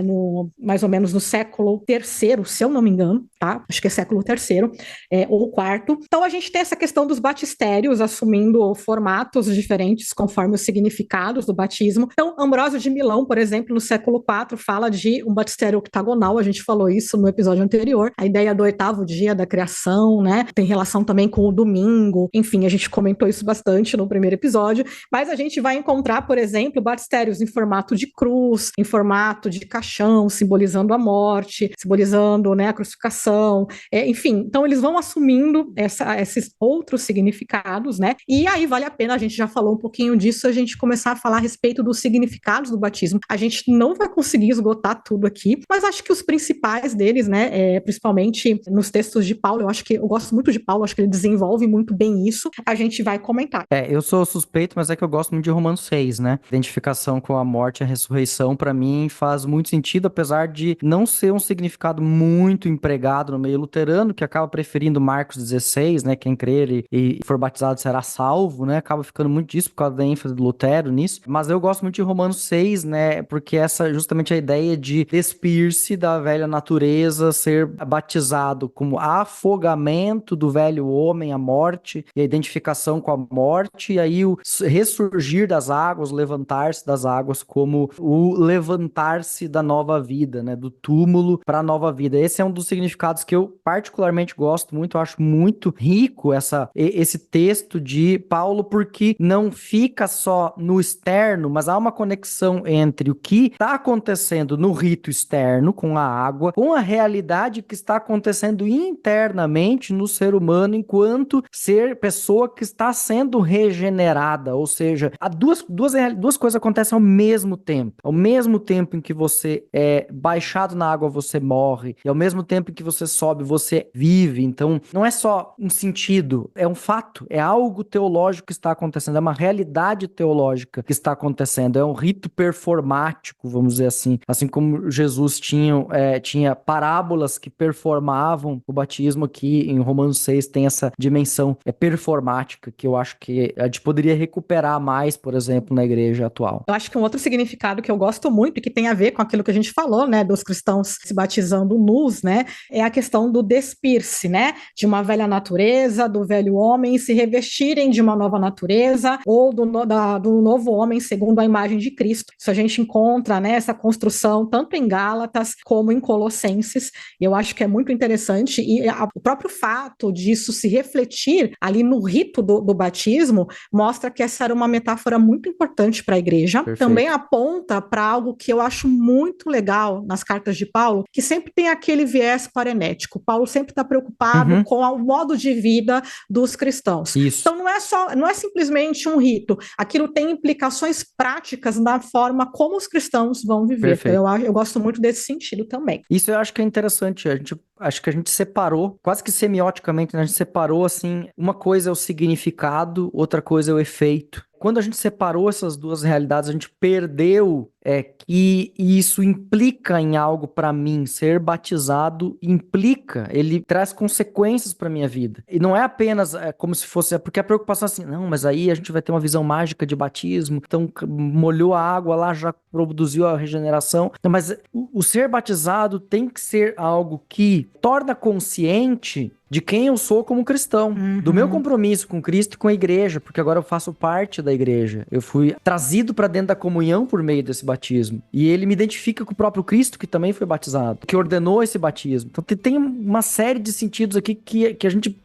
mais ou menos no século III, se eu não me engano, tá? Acho que é século III, ou IV. Então, a gente tem essa questão dos batistérios assumindo formatos diferentes conforme os significados do batismo. Então, Ambrósio de Milão, por exemplo, no século IV, fala de um batistério octagonal, a gente falou isso no episódio anterior, a ideia do 8º dia da criação, né? Tem relação também com o domingo, enfim, a gente comentou isso bastante no primeiro episódio, mas a gente vai encontrar, por exemplo, batistérios em formato de cruz, em formato de caixão, simbolizando a morte, simbolizando, né, a crucificação, enfim, então eles vão assumindo esses outros significados, né? E aí vale a pena, a gente já falou um pouquinho disso, a gente começar a falar a respeito dos significados do batismo. A gente não vai conseguir esgotar tudo aqui, mas acho que os principais deles, né, principalmente nos textos de Paulo, eu gosto muito de Paulo, acho que ele desenvolve muito bem isso, a gente vai comentar. Eu sou suspeito, mas é que eu gosto muito de Romanos 6, né? Identificação com a morte e a ressurreição, pra mim, faz muito sentido, apesar de não ser um significado muito empregado pregado no meio luterano, que acaba preferindo Marcos 16, né? Quem crer e for batizado será salvo, né? Acaba ficando muito disso por causa da ênfase do Lutero nisso. Mas eu gosto muito de Romanos 6, né? Porque essa justamente a ideia de despir-se da velha natureza, ser batizado como afogamento do velho homem, a morte e a identificação com a morte, e aí o ressurgir das águas, levantar-se das águas como o levantar-se da nova vida, né? Do túmulo para a nova vida. Esse é um dos significados que eu particularmente gosto muito, eu acho muito rico esse texto de Paulo, porque não fica só no externo, mas há uma conexão entre o que está acontecendo no rito externo, com a água, com a realidade que está acontecendo internamente no ser humano, enquanto ser pessoa que está sendo regenerada, ou seja, duas coisas acontecem ao mesmo tempo. Ao mesmo tempo em que você é baixado na água, você morre, e ao mesmo tempo em que você sobe, você vive. Então, não é só um sentido, é um fato, é algo teológico que está acontecendo, é uma realidade teológica que está acontecendo, é um rito performático, vamos dizer assim como Jesus tinha parábolas que performavam o batismo, aqui em Romanos 6 tem essa dimensão performática, que eu acho que a gente poderia recuperar mais, por exemplo, na igreja atual. Eu acho que um outro significado que eu gosto muito e que tem a ver com aquilo que a gente falou, né, dos cristãos se batizando nus, né, é a questão do despir-se, né, de uma velha natureza, do velho homem, se revestirem de uma nova natureza ou do novo homem segundo a imagem de Cristo. Isso a gente encontra, né, essa construção tanto em Gálatas como em Colossenses, e eu acho que é muito interessante, e o próprio fato disso se refletir ali no rito do batismo mostra que essa era uma metáfora muito importante para a igreja. Perfeito. Também aponta para algo que eu acho muito legal nas cartas de Paulo, que sempre tem aquele viés parenético. Paulo sempre está preocupado com o modo de vida dos cristãos. Isso. Então não é simplesmente um rito, aquilo tem implicações práticas na forma como os cristãos vão viver. Perfeito. Então, eu gosto muito desse sentido também. Isso eu acho que é interessante, acho que a gente separou, quase que semioticamente, né? A gente separou assim, uma coisa é o significado, outra coisa é o efeito. Quando a gente separou essas duas realidades, a gente perdeu que isso implica em algo para mim. Ser batizado implica, ele traz consequências para minha vida. E não é apenas como se fosse, porque a preocupação é assim, não, mas aí a gente vai ter uma visão mágica de batismo, então molhou a água lá, já produziu a regeneração. Não, mas o ser batizado tem que ser algo que torna consciente de quem eu sou como cristão, do meu compromisso com Cristo e com a igreja, porque agora eu faço parte da igreja. Eu fui trazido para dentro da comunhão por meio desse batismo. E ele me identifica com o próprio Cristo, que também foi batizado, que ordenou esse batismo. Então tem uma série de sentidos aqui que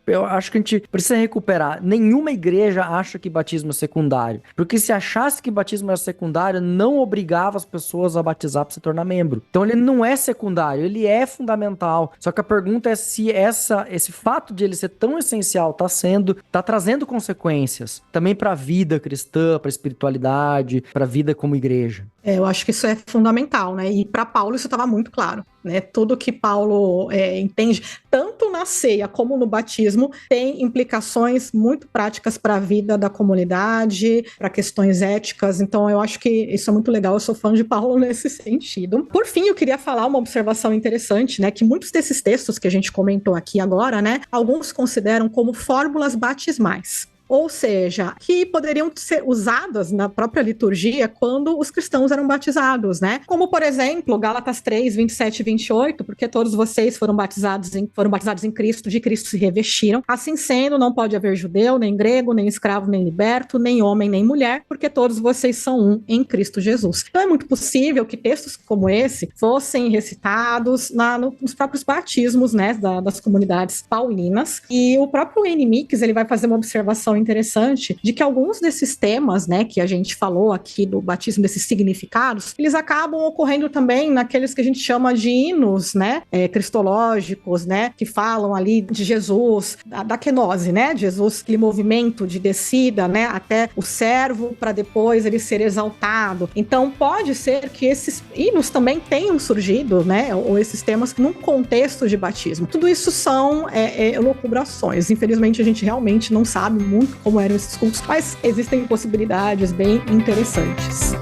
eu acho que a gente precisa recuperar. Nenhuma igreja acha que batismo é secundário. Porque se achasse que batismo era secundário, não obrigava as pessoas a batizar para se tornar membro. Então ele não é secundário, ele é fundamental. Só que a pergunta é se esse fato de ele ser tão essencial tá trazendo consequências também para a vida cristã, para a espiritualidade, para a vida como igreja. Eu acho que isso é fundamental, né? E para Paulo isso estava muito claro, né? Tudo que Paulo entende, tanto na ceia como no batismo, tem implicações muito práticas para a vida da comunidade, para questões éticas. Então, eu acho que isso é muito legal. Eu sou fã de Paulo nesse sentido. Por fim, eu queria falar uma observação interessante, né? Que muitos desses textos que a gente comentou aqui agora, né? Alguns consideram como fórmulas batismais. Ou seja, que poderiam ser usadas na própria liturgia quando os cristãos eram batizados, né? Como, por exemplo, Gálatas 3, 27 e 28, porque todos vocês foram batizados em Cristo, de Cristo se revestiram. Assim sendo, não pode haver judeu, nem grego, nem escravo, nem liberto, nem homem, nem mulher, porque todos vocês são um em Cristo Jesus. Então é muito possível que textos como esse fossem recitados nos próprios batismos, né, das comunidades paulinas. E o próprio N. Mickes, ele vai fazer uma observação interessante de que alguns desses temas, né, que a gente falou aqui do batismo, desses significados, eles acabam ocorrendo também naqueles que a gente chama de hinos, né, cristológicos, né, que falam ali de Jesus, da kenose, né, de Jesus, aquele movimento de descida, né, até o servo para depois ele ser exaltado. Então pode ser que esses hinos também tenham surgido, né, ou esses temas num contexto de batismo. Tudo isso são elucubrações. Infelizmente a gente realmente não sabe muito como eram esses cultos, mas existem possibilidades bem interessantes.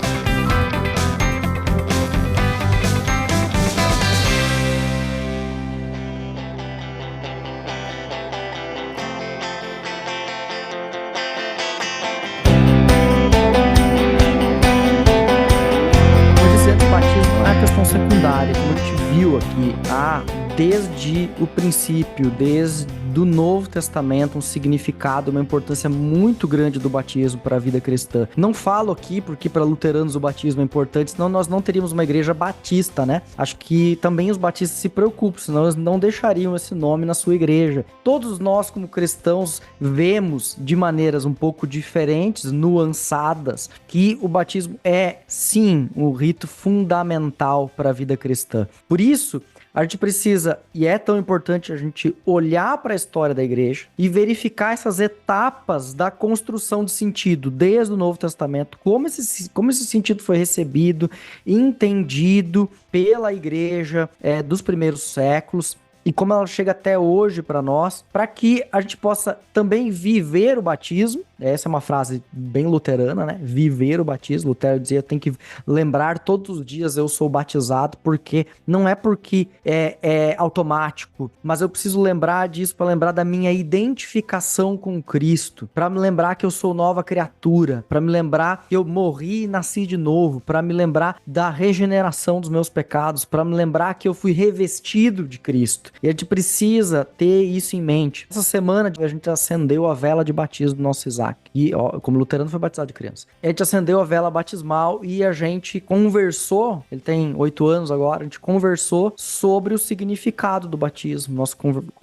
são secundárias, como a gente viu aqui, desde o princípio, desde do Novo Testamento, um significado, uma importância muito grande do batismo para a vida cristã. Não falo aqui porque para luteranos o batismo é importante, senão nós não teríamos uma igreja batista, né? Acho que também os batistas se preocupam, senão eles não deixariam esse nome na sua igreja. Todos nós, como cristãos, vemos de maneiras um pouco diferentes, nuançadas, que o batismo é, sim, um rito fundamental para a vida cristã. Por isso, a gente precisa, e é tão importante a gente olhar para a história da igreja e verificar essas etapas da construção de sentido, desde o Novo Testamento, como esse sentido foi recebido, entendido pela igreja dos primeiros séculos, e como ela chega até hoje para nós, para que a gente possa também viver o batismo. Essa é uma frase bem luterana, né? Viver o batismo. Lutero dizia, tem que lembrar todos os dias eu sou batizado, porque não é porque é automático, mas eu preciso lembrar disso para lembrar da minha identificação com Cristo, para me lembrar que eu sou nova criatura, para me lembrar que eu morri e nasci de novo, para me lembrar da regeneração dos meus pecados, para me lembrar que eu fui revestido de Cristo. E a gente precisa ter isso em mente. Essa semana a gente acendeu a vela de batismo do nosso Isaac. E, como luterano, foi batizado de criança. A gente acendeu a vela batismal e a gente conversou, ele tem 8 anos agora, a gente conversou sobre o significado do batismo. Nós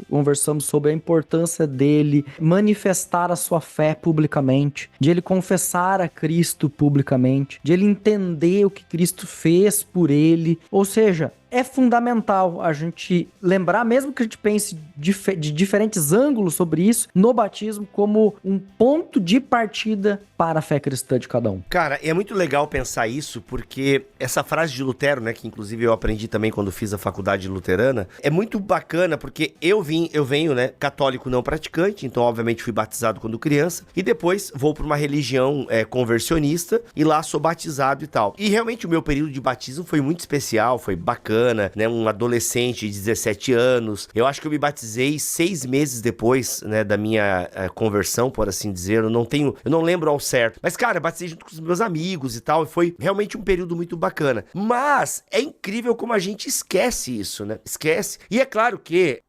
conversamos sobre a importância dele manifestar a sua fé publicamente, de ele confessar a Cristo publicamente, de ele entender o que Cristo fez por ele. Ou seja, é fundamental a gente lembrar, mesmo que a gente pense de diferentes ângulos sobre isso, no batismo como um ponto de partida para a fé cristã de cada um. Cara, é muito legal pensar isso, porque essa frase de Lutero, né, que inclusive eu aprendi também quando fiz a faculdade luterana, é muito bacana, porque eu venho, né, católico não praticante, então obviamente fui batizado quando criança, e depois vou para uma religião conversionista, e lá sou batizado e tal. E realmente o meu período de batismo foi muito especial, foi bacana, né, um adolescente de 17 anos. Eu acho que eu me batizei 6 meses depois, né, da minha conversão, por assim dizer. Eu não lembro ao certo. Mas, cara, batizei junto com os meus amigos e tal, e foi realmente um período muito bacana. Mas é incrível como a gente esquece isso, né? Esquece. E é claro que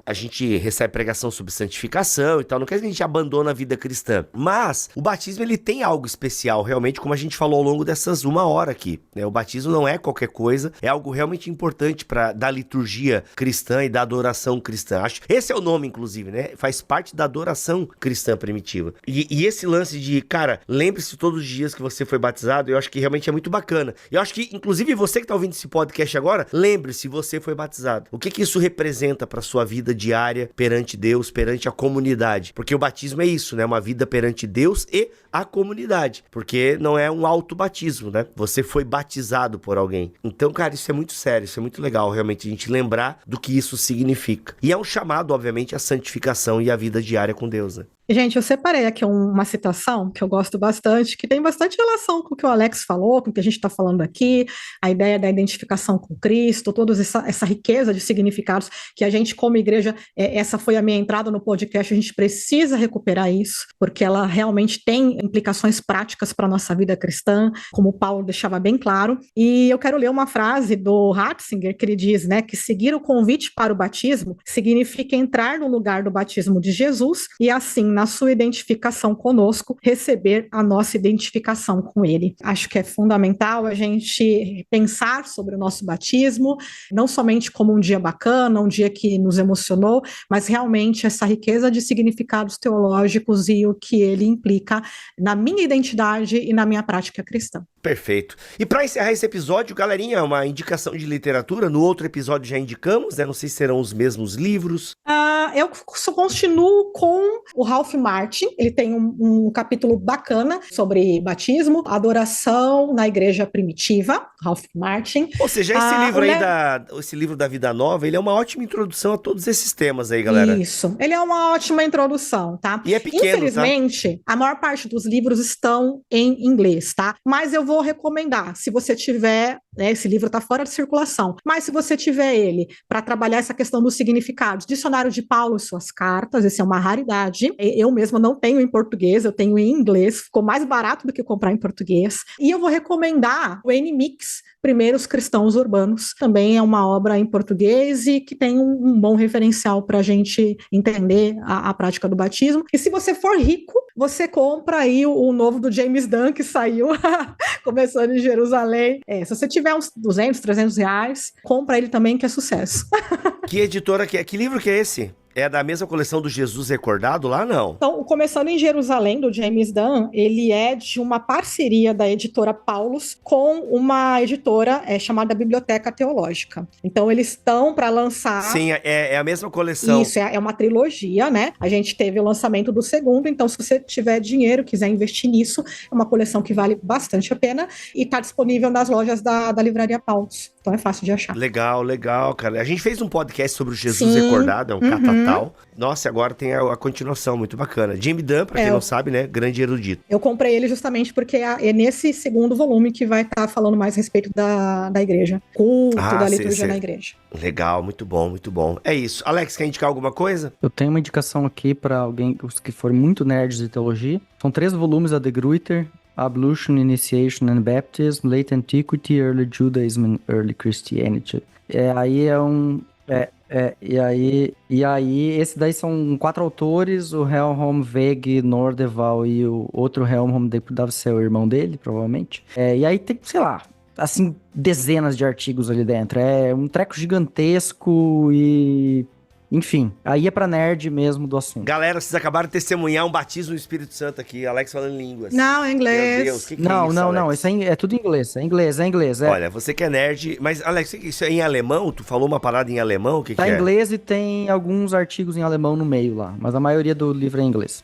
a gente recebe pregação sobre santificação e tal, não quer dizer que a gente abandona a vida cristã. Mas o batismo, ele tem algo especial, realmente, como a gente falou ao longo dessas 1 hora aqui, né? O batismo não é qualquer coisa, é algo realmente importante da liturgia cristã e da adoração cristã. Esse é o nome, inclusive, né? Faz parte da adoração cristã primitiva. E esse lance de, cara, lembre-se todos os dias que você foi batizado, eu acho que realmente é muito bacana. Eu acho que, inclusive, você que tá ouvindo esse podcast agora, lembre-se, você foi batizado. O que isso representa pra sua vida diária perante Deus, perante a comunidade? Porque o batismo é isso, né? Uma vida perante Deus e a comunidade. Porque não é um autobatismo, né? Você foi batizado por alguém. Então, cara, isso é muito sério, isso é muito legal, realmente, a gente lembrar do que isso significa. E é um chamado, obviamente, à santificação e à vida diária com Deus, né? Gente, eu separei aqui uma citação que eu gosto bastante, que tem bastante relação com o que o Alex falou, com o que a gente está falando aqui, a ideia da identificação com Cristo, toda essa riqueza de significados que a gente, como igreja, essa foi a minha entrada no podcast, a gente precisa recuperar isso, porque ela realmente tem implicações práticas para a nossa vida cristã, como o Paulo deixava bem claro. E eu quero ler uma frase do Ratzinger, que ele diz, né, que seguir o convite para o batismo significa entrar no lugar do batismo de Jesus e, assim, na sua identificação conosco, receber a nossa identificação com ele. Acho que é fundamental a gente pensar sobre o nosso batismo, não somente como um dia bacana, um dia que nos emocionou, mas realmente essa riqueza de significados teológicos e o que ele implica na minha identidade e na minha prática cristã. Perfeito. E para encerrar esse episódio, galerinha, uma indicação de literatura. No outro episódio já indicamos, né? Não sei se serão os mesmos livros. Eu só continuo com o Ralph Martin. Ele tem um capítulo bacana sobre batismo, adoração na igreja primitiva, Ralph Martin. Ou seja, esse livro aí, esse livro da Vida Nova, ele é uma ótima introdução a todos esses temas aí, galera. Isso, ele é uma ótima introdução, tá? E é pequeno, infelizmente, tá? A maior parte dos livros estão em inglês, tá? Mas eu vou recomendar, se você tiver, né, esse livro está fora de circulação, mas se você tiver ele para trabalhar essa questão dos significados, Dicionário de Paulo Paulo e suas cartas, isso é uma raridade. Eu mesma não tenho em português, eu tenho em inglês, ficou mais barato do que comprar em português. E eu vou recomendar o N-Mix, Primeiros Cristãos Urbanos, também é uma obra em português e que tem um bom referencial para a gente entender a prática do batismo. E se você for rico, você compra aí o novo do James Dunn, que saiu começando em Jerusalém. Se você tiver uns 200, 300 reais, compra ele também, que é sucesso. Que editora que é? Que livro que é esse? É da mesma coleção do Jesus Recordado lá, não? Então, o Começando em Jerusalém, do James Dunn, ele é de uma parceria da editora Paulus com uma editora chamada Biblioteca Teológica. Então, eles estão para lançar... Sim, é a mesma coleção. Isso, é uma trilogia, né? A gente teve o lançamento do segundo, então se você tiver dinheiro, quiser investir nisso, é uma coleção que vale bastante a pena e está disponível nas lojas da Livraria Paulus. Então é fácil de achar. Legal, cara. A gente fez um podcast sobre o Jesus Recordado, é um catatal. Nossa, agora tem a continuação, muito bacana. James Dunn, pra quem não sabe, né? Grande erudito. Eu comprei ele justamente porque é nesse segundo volume que vai estar falando mais a respeito da igreja. Culto, da liturgia na igreja. Legal, muito bom, muito bom. É isso. Alex, quer indicar alguma coisa? Eu tenho uma indicação aqui pra alguém que forem muito nerds de teologia. São 3 volumes da De Gruyter. Ablution, Initiation and Baptism, Late Antiquity, Early Judaism and Early Christianity. E aí, esse daí são 4 autores, o Helmholm, Weg, Nordeval e o outro Helmholm deve ser o irmão dele, provavelmente. E aí tem, sei lá, assim, dezenas de artigos ali dentro. É um treco gigantesco e... Enfim, aí é pra nerd mesmo do assunto. Galera, vocês acabaram de testemunhar um batismo no Espírito Santo aqui, Alex falando em línguas. Não, é inglês. Meu Deus, que não, é isso, não, Alex? Isso é tudo em inglês. É inglês. Olha, você que é nerd, mas Alex, isso é em alemão? Tu falou uma parada em alemão? O que tá que é? Tá em inglês e tem alguns artigos em alemão no meio lá, mas a maioria do livro é em inglês.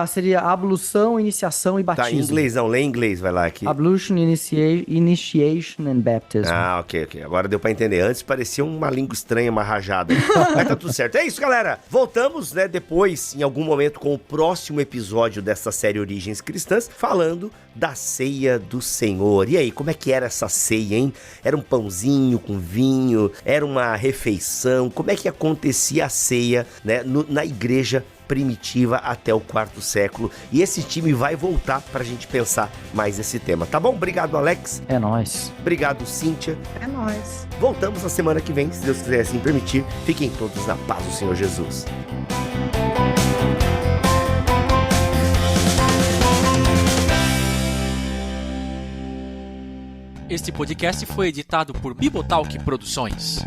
Seria ablução, iniciação e batismo. Tá em inglês, não, lê em inglês, vai lá aqui. Ablution, Initiation and Baptism. Ok. Agora deu pra entender. Antes parecia uma língua estranha, uma rajada. Mas tá tudo certo. É isso, galera. Voltamos, né, depois, em algum momento, com o próximo episódio dessa série Origens Cristãs, falando da ceia do Senhor. E aí, como é que era essa ceia, hein? Era um pãozinho com vinho? Era uma refeição? Como é que acontecia a ceia, né, na igreja primitiva até o 4º século? E esse time vai voltar pra gente pensar mais esse tema, tá bom? Obrigado, Alex. É nóis. Obrigado, Cíntia. É nóis. Voltamos na semana que vem, se Deus quiser assim permitir. Fiquem todos na paz do Senhor Jesus. Este podcast foi editado por Bibotalk Produções.